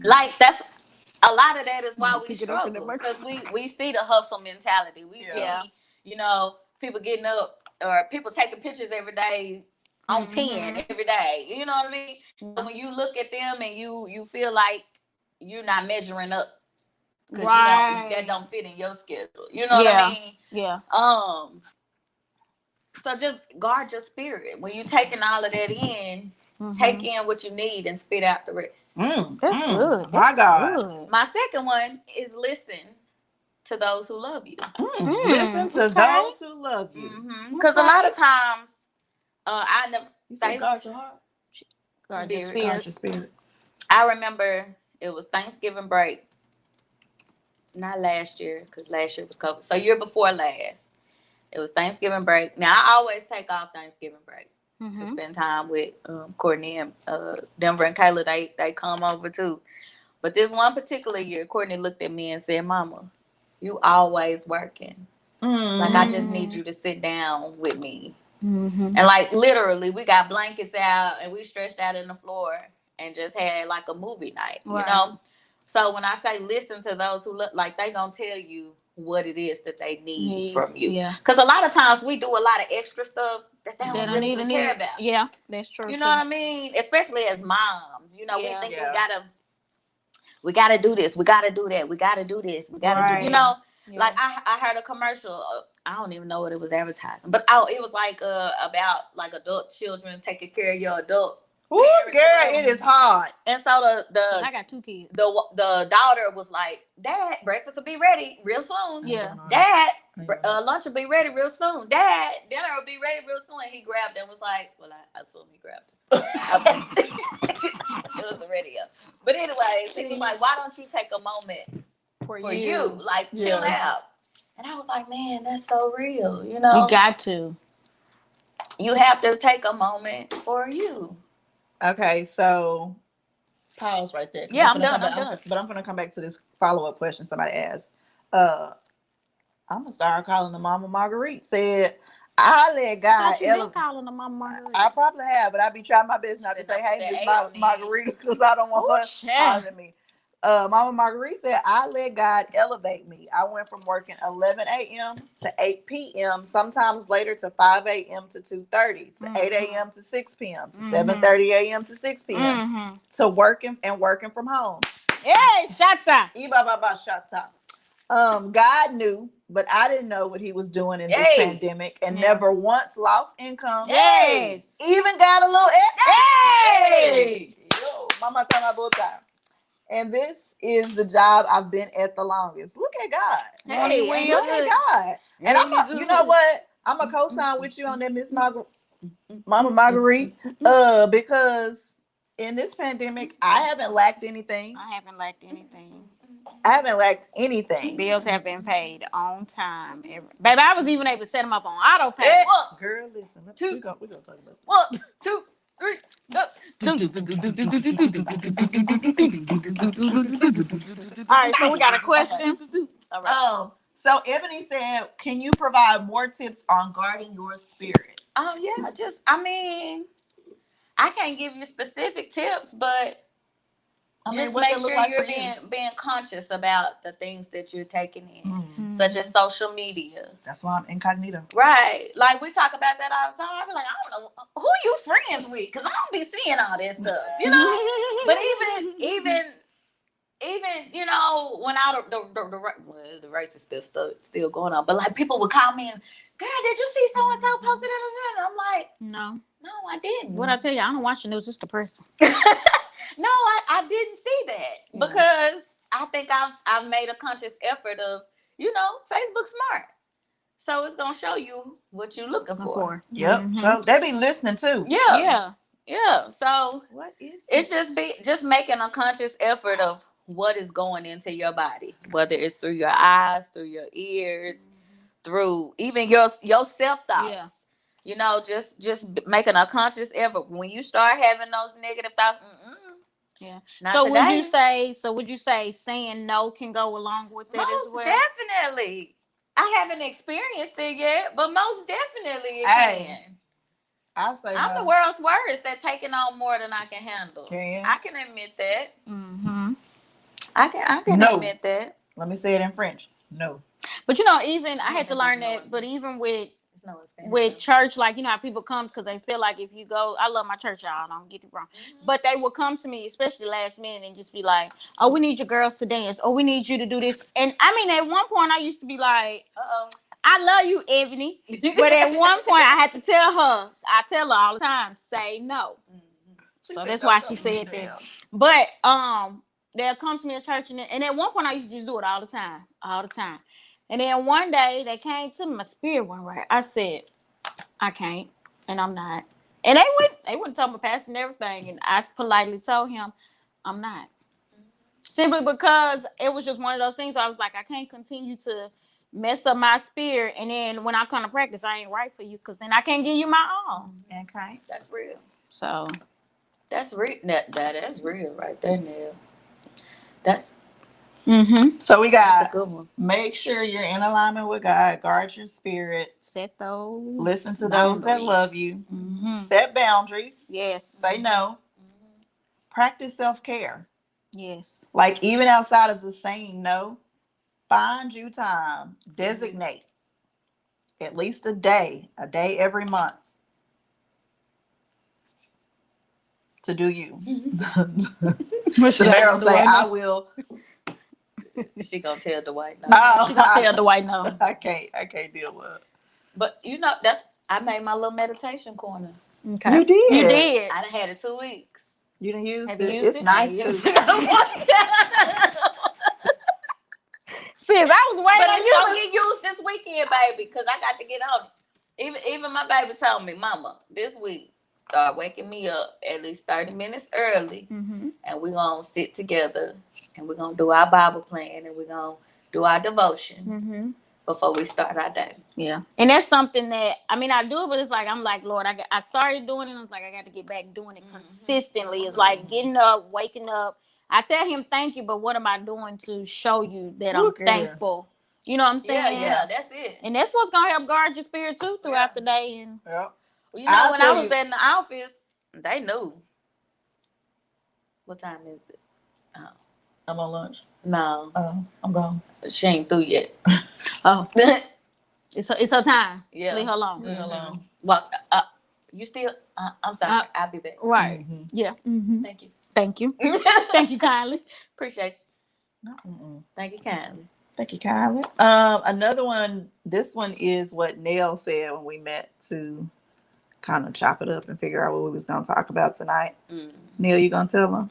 like that's a lot of that is why we struggle because we see the hustle mentality. We see, people getting up or people taking pictures every day on 10 every day. You know what I mean? So when you look at them and you feel like you're not measuring up because that don't fit in your schedule. You know what I mean? Yeah. So just guard your spirit when you're taking all of that in. Take in what you need and spit out the rest. That's good. My God. Good. My second one is listen to those who love you. Listen to those who love you. Because a lot of times, I never say guard your heart. Guard your spirit. Guard your spirit. I remember it was Thanksgiving break. Not last year, because last year was COVID. So year before last, it was Thanksgiving break. Now I always take off Thanksgiving break to spend time with Courtney and Denver and Kayla. They come over too. But this one particular year, Courtney looked at me and said, "Mama, you always working. Like I just need you to sit down with me." And like literally, we got blankets out and we stretched out in the floor and just had like a movie night, you know. So when I say listen to those who look like they gonna tell you what it is that they need from you. Yeah. Because a lot of times we do a lot of extra stuff that they don't really care about. Yeah, that's true. You know what I mean? Especially as moms, we think we gotta do this, we gotta do that, we gotta do this, we gotta do, like I heard a commercial. I don't even know what it was advertising, but it was like about like adult children taking care of your adult. Ooh, girl, it is hard. And so I got 2 kids. The daughter was like, "Dad, breakfast will be ready real soon. Yeah. Dad, lunch will be ready real soon. Dad, dinner will be ready real soon." And he grabbed it and was like, "Well, I assume he grabbed it." It was the radio. But anyway, he was like, "Why don't you take a moment for you? Like, chill out." And I was like, "Man, that's so real. You got to. You have to take a moment for you." Okay, so pause right there. Yeah, I'm done. But I'm gonna come back to this follow-up question somebody asked. I'm gonna start calling the Mama Marguerite. Said, "I let God elevate." Calling the Mama Marguerite. I probably have, but I be trying my best not to say, "Hey, Miss Margarita," because I don't want her calling me. Mama Marguerite said, "I let God elevate me. I went from working 11 a.m. to 8 p.m., sometimes later to 5 a.m. to 2:30, to 8 a.m. to 6 p.m., to 7:30 a.m. to 6 p.m., to working from home." Hey, shata. Shata. God knew, but I didn't know what he was doing in this pandemic and never once lost income. Yes. Even got a little extra. Hey. Yo, mama tell my bull time. And this is the job I've been at the longest. Look at God. Hey, look at God. And you know what? I'm a co-sign with you on that, Miss Mama Marguerite, because in this pandemic, I haven't lacked anything. I haven't lacked anything. Bills have been paid on time. Baby, I was even able to set them up on auto pay. Hey, girl, listen. We're going to talk about that. 1, 2, 3. All right, so we got a question. All right. So Ebony said, "Can you provide more tips on guarding your spirit?" Oh yeah, I can't give you specific tips, but just make sure you're being conscious about the things that you're taking in, such as social media. That's why I'm incognito. Right. Like we talk about that all the time. I be like, I don't know who you friends with, because I don't be seeing all this stuff, But even when the race is still going on, but like people would call me and, girl, did you see so and so posted it? And I'm like, no, I didn't. What I tell you, I don't watch the news, just the person. No, I didn't see that because I think I've made a conscious effort of Facebook smart, so it's gonna show you what you're looking for. Yep, so they be listening too. Yeah. So what is it's just making a conscious effort of what is going into your body, whether it's through your eyes, through your ears, through even your self thoughts. Just making a conscious effort. When you start having those negative thoughts, So would you say saying no can go along with that as well? Most definitely. I haven't experienced it yet, but most definitely it can. I'll say I'm the world's worst at taking on more than I can handle. I can admit that. I can admit that. Let me say it in French. No. But even I had to learn that. But even with church, like how people come because they feel like if you go, I love my church, y'all. Don't get it wrong. But they will come to me, especially last minute, and just be like, "Oh, we need your girls to dance. Oh, we need you to do this." And I mean, at one point, I used to be like, I love you, Ebony. But at one point, I had to tell her. I tell her all the time, say no. So that's why she said that. But they'll come to me at church, and at one point, I used to just do it all the time. And then one day, they came to me, my spirit went right. I said, I can't, and I'm not. And they wouldn't tell my pastor and everything, and I politely told him, I'm not. Simply because it was just one of those things. I was like, I can't continue to mess up my spirit, and then when I come to practice, I ain't right for you, because then I can't give you my all. Okay, that's real. So that's real. That's real right there, Neil. That's so we got make sure you're in alignment with God, guard your spirit, set those, listen to those that love you, set boundaries, say no, practice self-care. Yes. Like even outside of just saying no, find you time, designate at least a day every month to do you. Cheryl say, I will. She gonna tell Dwight no. She gonna tell Dwight no. I can't deal with it. But I made my little meditation corner. Okay. You did. I done had it 2 weeks. You done used it? It's nice too. Sis, I was waiting on you. But it's gonna get used this weekend, baby, because I got to get on it. Even my baby told me, Mama, this week, start waking me up at least 30 minutes early, and we're gonna sit together, and we're gonna do our Bible plan, and we're gonna do our devotion before we start our day. Yeah. And that's something that, I mean, I do it, but it's like, I'm like, Lord, I started doing it, and it's like, I got to get back doing it consistently. It's like getting up, waking up. I tell him thank you, but what am I doing to show you that I'm thankful? You know what I'm saying? Yeah, that's it. And that's what's going to help guard your spirit, too, throughout the day. And well, when I was in the office, they knew. What time is it? Oh. I'm on lunch. No. I'm gone. She ain't through yet. Oh. It's her time. Yeah. Leave her alone. Leave her alone. Well, you still, I'm sorry. I'll be back. Right. Yeah. Thank you. Thank you. Thank you kindly. Appreciate you. Thank you kindly. Thank you kindly. Another one, this one is what Nell said when we met to kind of chop it up and figure out what we was going to talk about tonight. Neil, you going to tell them?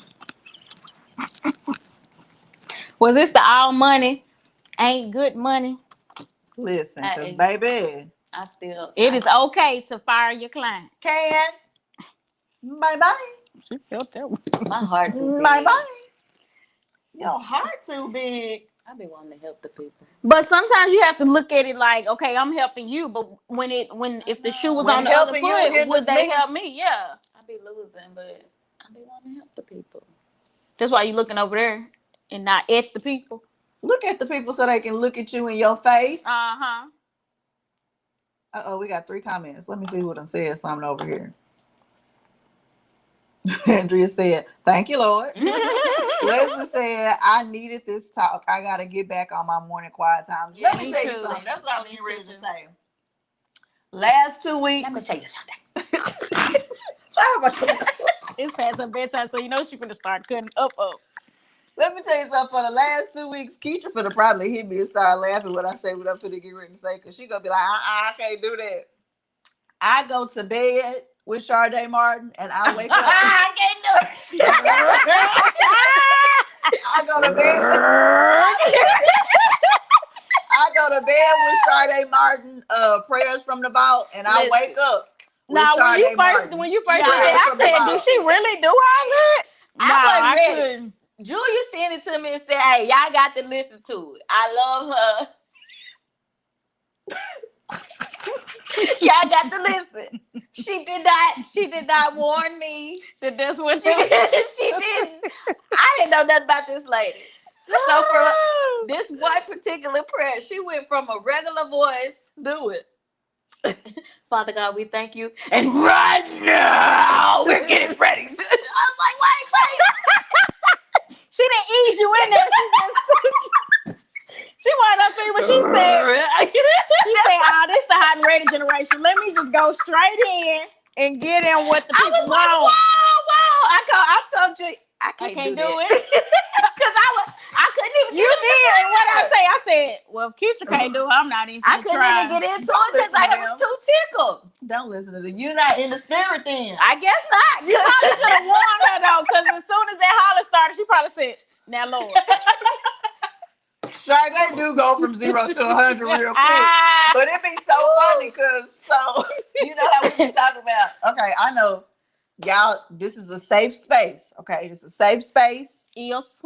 Was this the all money ain't good money? Listen, because baby, it is okay to fire your client. Can. Bye-bye. She felt that one. My heart too big. Bye-bye. Your heart too big. I be wanting to help the people. But sometimes you have to look at it like, okay, I'm helping you, but if the shoe was on the other foot, would they help me? Yeah. I be losing, but I be wanting to help the people. That's why you looking over there and not at the people. Look at the people so they can look at you in your face. Uh-huh. Uh-oh, we got 3 comments. Let me see who done said something over here. Andrea said, thank you, Lord. Leslie said, I needed this talk. I got to get back on my morning quiet times. Let me tell you something. That's what I was getting ready to say. Last 2 weeks. Let me tell you something. It's past her bedtime, so you know she's going to start cutting up. Let me tell you something. For the last 2 weeks, Keitra finna probably hit me and start laughing when I say what I'm finna get ready to say, because she gonna be like, I can't do that. I go to bed with Sade Martin and I wake up. I can't do it. I go to bed. I go to bed with Sade Martin, prayers from the vault, and I wake up. Now, when you first did that, I said, "Do she really do all that?" I wasn't ready. Julia sent it to me and said, "Hey, y'all got to listen to it. I love her. Y'all got to listen." She did not warn me that that's what she didn't. I didn't know nothing about this lady. So for this one particular prayer, she went from a regular voice. Do it. Father God, we thank you. And right now, we're getting ready to. I was like, wait. She didn't ease you in there. She went up there, but she said, "Oh, this the hot and ready generation. Let me just go straight in and get in what the people want." I was like, whoa. I told you, I can't do it. Because I couldn't even get into it. You did. And what I said, well, if Keisha can't do it, I'm not even I couldn't even get into it because I was too tickled. Don't listen to them. You're not in the spirit then. I guess not. You probably should have warned her, though, because as soon as that holler started, she probably said, "Now, Lord." Sade do go from 0 to 100 real quick. But it be so funny because, you know how we be talking about, okay, I know, y'all, this is a safe space, okay? This is a safe space. Yes.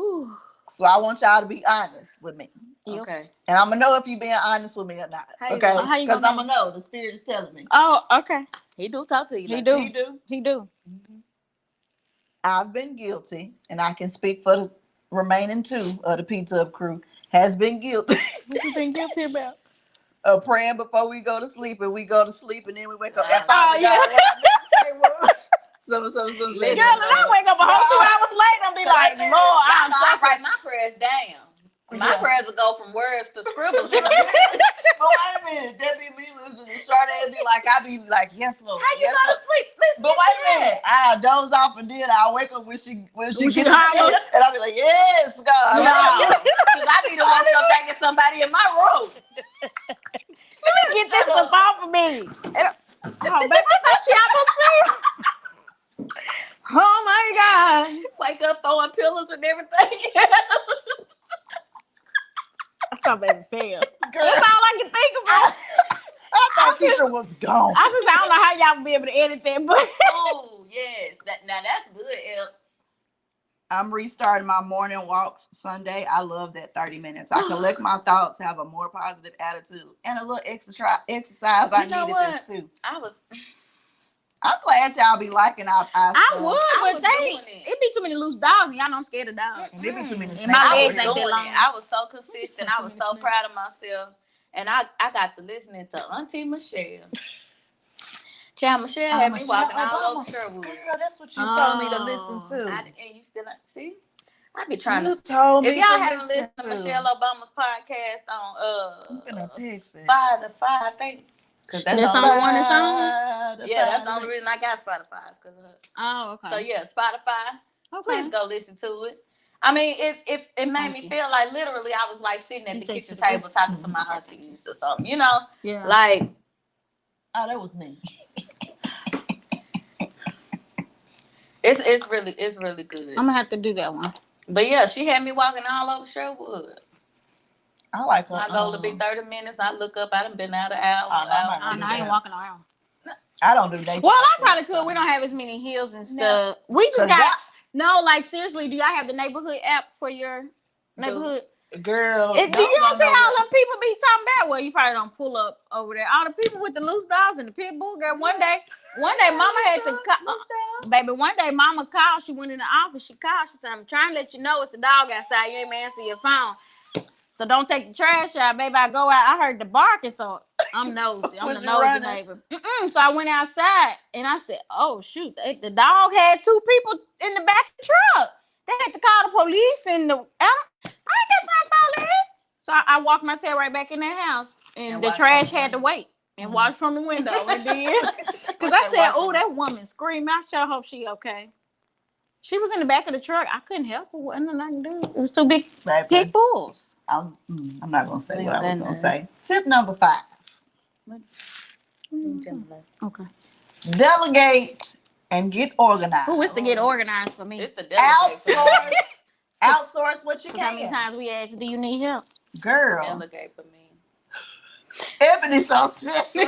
So I want y'all to be honest with me. Okay. And I'm going to know if you're being honest with me or not. Okay? Because I'm going to know. The spirit is telling me. Oh, okay. He do talk to you. He do. Mm-hmm. I've been guilty, and I can speak for the remaining 2 of the PTUB crew, has been guilty. What you been guilty about? Of praying before we go to sleep, and we go to sleep, and then we wake up. Wow. And Father God, what I meant to say was. Listen, girl, and I wake up a whole 2 hours later and be like, "Lord, I'm sorry." I write my prayers down. My prayers will go from words to scribbles. But wait a minute, that be me listening to Sade be like, I be like, "Yes, Lord." How you go to sleep? Listen, but wait a minute, I doze off and then I wake up when she gets holler, and I be like, "Yes, God." No, because I be the one still thinking somebody in my room. Let me get this stuff off of me. Oh, baby, I thought she almost fell. Oh my God! Wake up throwing pillows and everything. I thought baby fell. That's all I can think about. I thought Keisha was gone. I don't know how y'all will be able to edit that, but oh yes, now that's good, El. I'm restarting my morning walks Sunday. I love that 30 minutes. I collect my thoughts, have a more positive attitude, and a little exercise. I needed this too. I'm glad y'all be liking our stuff. I would, but it be too many loose dogs, and y'all know I'm scared of dogs. And it be too many snakes. My legs ain't that long. I was so consistent. I was so proud of myself. And I got to listening to Auntie Michelle. Child Michelle had me walking all over Sherwood. Girl, that's what you told me to listen to. And you still see? I be trying to. Told me if y'all haven't listened to Michelle Obama's podcast on Spotify, I think. Cause that's the only one that's on. Yeah, that's the only reason I got Spotify. Cause of her. Oh, okay. So yeah, Spotify. Okay. Please go listen to it. I mean, it made me feel like literally I was like sitting at the kitchen table talking to my aunties or something. You know, like. Oh, that was me. It's really good. I'm gonna have to do that one. But yeah, she had me walking all over Sherwood. I like her. My goal to be 30 minutes. I look up. I done been out an hour. I ain't walking around. I don't do that. Well, I probably could. We don't have as many hills and stuff. No. We just got like seriously. Do y'all have the neighborhood app for your neighborhood? Girl, do you don't see how them people be talking about? Well, you probably don't pull up over there. All the people with the loose dogs and the pit bull. Girl, one day, Mama had to call. Baby, one day, Mama called. She went in the office. She called. She said, "I'm trying to let you know it's a dog outside. You ain't answer your phone. So don't take the trash out, baby." I go out. I heard the barking, so I'm nosy. I'm the nosy neighbor. So I went outside and I said, "Oh shoot, the dog had 2 people in the back of the truck. They had to call the police and I ain't got time for all that." So I walked my tail right back in that house, and the trash had to wait and watch from the window. And then, because I said, "Oh, that woman screaming. I sure hope she okay." She was in the back of the truck. I couldn't help her. Wasn't nothing I can do. It was too big. Baby. Pulls. I'm not gonna say what I was gonna say. Tip number 5. Okay. Delegate and get organized. Who is to get organized for me? It's the delegate. Outsource what you can. How many times we asked, do you need help? Girl. Delegate for me. Ebony's so special.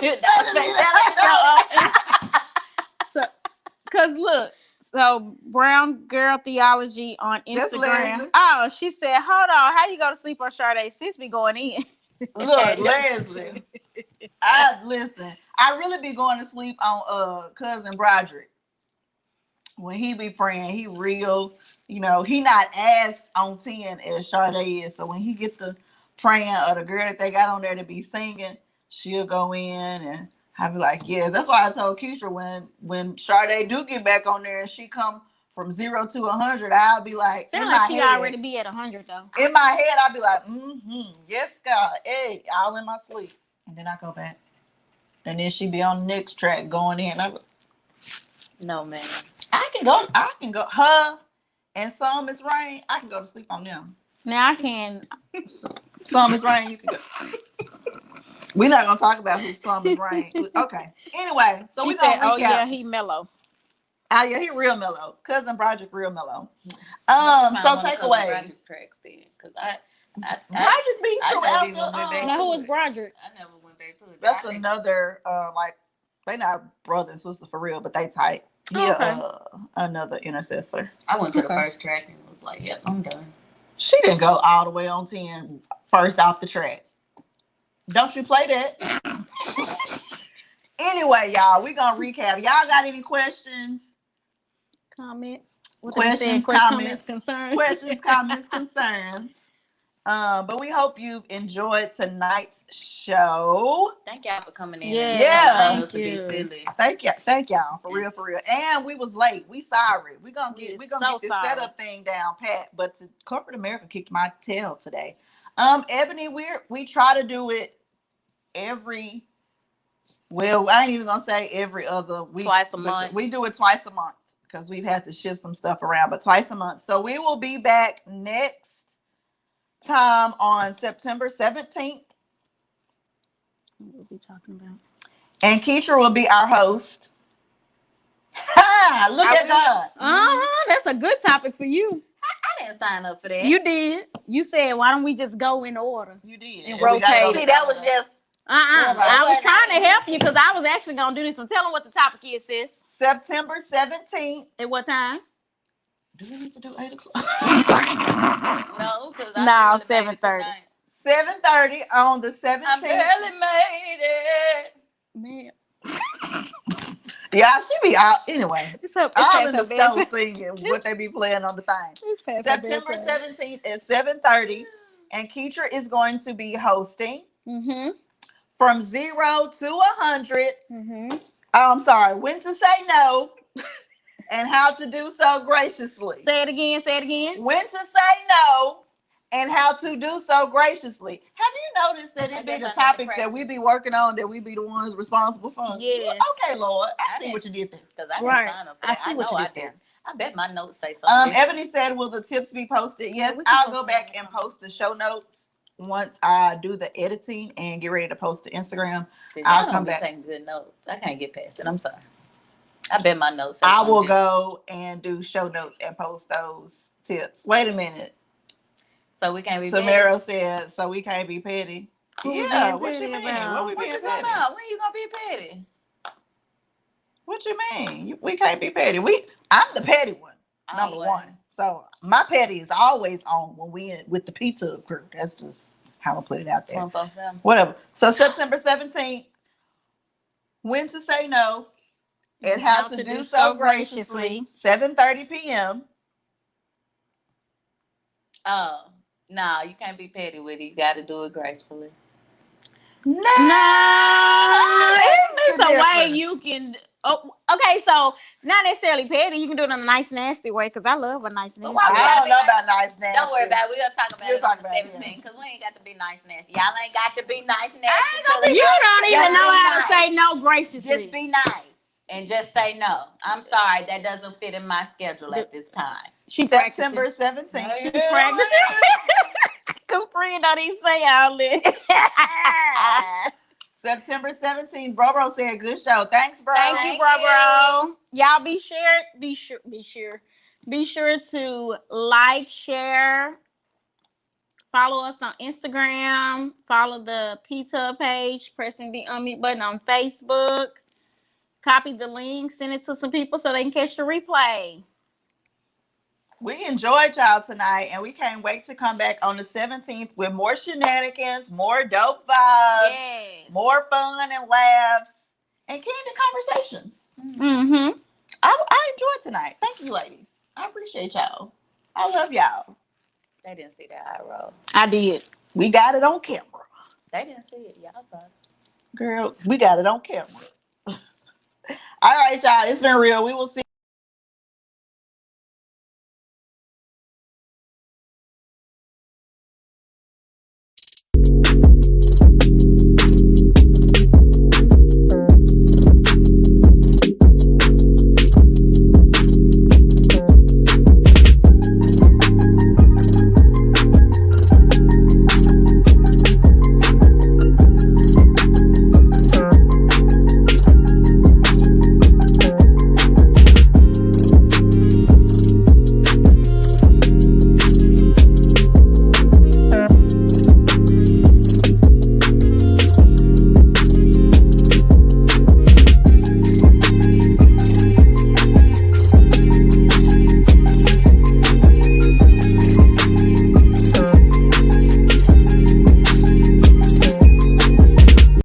Cause look, so Brown Girl Theology on Instagram. Oh, she said, hold on, how you go to sleep on Sade? Sis be going in. Look, Leslie. Listen. I really be going to sleep on cousin Broderick. When he be praying, he real, he not as on 10 as Sade is. So when he get the praying or the girl that they got on there to be singing, she'll go in and I'll be like, yeah. That's why I told Keisha when Sade do get back on there and she come from 0 to 100, I'll be like, sound like she already be at 100 though. In my head, I'll be like, yes, God, hey, all in my sleep, and then I go back, and then she be on the next track going in. No, man. I can go. Her and Some Is Rain. I can go to sleep on them. Now I can. Some Is Rain. You can go. We're not gonna talk about who Some Is Rain. Okay. Anyway, so we gonna recap. Oh yeah, he mellow. Oh yeah, he real mellow. Cousin Broderick real mellow. So takeaways. Because I Broderick be throughout the. Now who is Broderick? I never went back to it. That's another they not brother and sister for real, but they tight. Yeah, another intercessor. I went to the first track and was like, yep, I'm done. She didn't go all the way on 10 first off the track. Don't you play that? Anyway, y'all, we gonna recap. Y'all got any questions? Comments? Questions, comments, concerns. Questions, comments, concerns. But we hope you've enjoyed tonight's show. Thank y'all for coming in. Yeah. Thank you. Thank y'all for real. And we was late. We sorry. We gonna get this setup thing down pat. But Corporate America kicked my tail today. Ebony, we try to do it every. Well, I ain't even gonna say every other week. Twice a month. We do it twice a month because we've had to shift some stuff around. But twice a month. So we will be back next time on September 17th. What we'll be talking about. And Keisha will be our host. Look at that. That's a good topic for you. I didn't sign up for that. You did. You said, why don't we just go in order? You did. And rotate. See, that was just. I was trying to help you because I was actually going to do this one. Tell them what the topic is, sis. September 17th. At what time? Do we need to do 8 o'clock? No, because no, 7:30. 7:30 on the 17th. I barely made it. Man. Yeah, she be out anyway. It's all in the stove singing what they be playing on the thing. September 17th at 7:30, and Keisha is going to be hosting from 0 to 100. I'm sorry, when to say no. And how to do so graciously. Say it again. When to say no and how to do so graciously. Have you noticed that it be the topics that we be working on that we be the ones responsible for? Yeah. Okay, Lord. I see what you did there. Because I didn't sign up for that. I see what you did there. I bet my notes say something. Ebony said, will the tips be posted? Yes, I'll go back and post the show notes once I do the editing and get ready to post to Instagram. I'll come back. Taking good notes. I can't get past it. I'm sorry. I bet my notes. I will go and do show notes and post those tips. Wait a minute. So we can't be Samara petty? Said, so we can't be petty. Yeah, what you mean? What we being petty? About? When you gonna be petty? What you mean? We can't be petty. I'm the petty one, number one. So my petty is always on when we with the PTUB Crew. That's just how I put it out there. Whatever. So September 17th, when to say no. And how to do so graciously. 7:30 p.m. Oh, no, you can't be petty with it. You got to do it gracefully. No, it's a way you can. Oh, okay, so not necessarily petty. You can do it in a nice, nasty way because I love a nice, nasty. I don't know about nice, nasty. Don't worry about it. We'll talk about it on 17 because we ain't got to be nice, nasty. Y'all ain't got to be nice, nasty. You don't even know how to say no graciously. Just be nice. and just say no. I'm sorry, that doesn't fit in my schedule at this time. September 17th. She practicing. Cause friend don't even say all this. September 17th. Bro said good show. Thanks, bro. Thank you, bro. Y'all be sure to like, share, follow us on Instagram, follow the PTUB page, pressing the unmute button on Facebook. Copy the link, send it to some people so they can catch the replay. We enjoyed y'all tonight, and we can't wait to come back on the 17th with more shenanigans, more dope vibes, more fun and laughs, and candid conversations. Mm-hmm. I enjoyed tonight. Thank you, ladies. I appreciate y'all. I love y'all. They didn't see that eye roll. I did. We got it on camera. They didn't see it. Y'all saw it. Girl, we got it on camera. All right, y'all. It's been real. We will see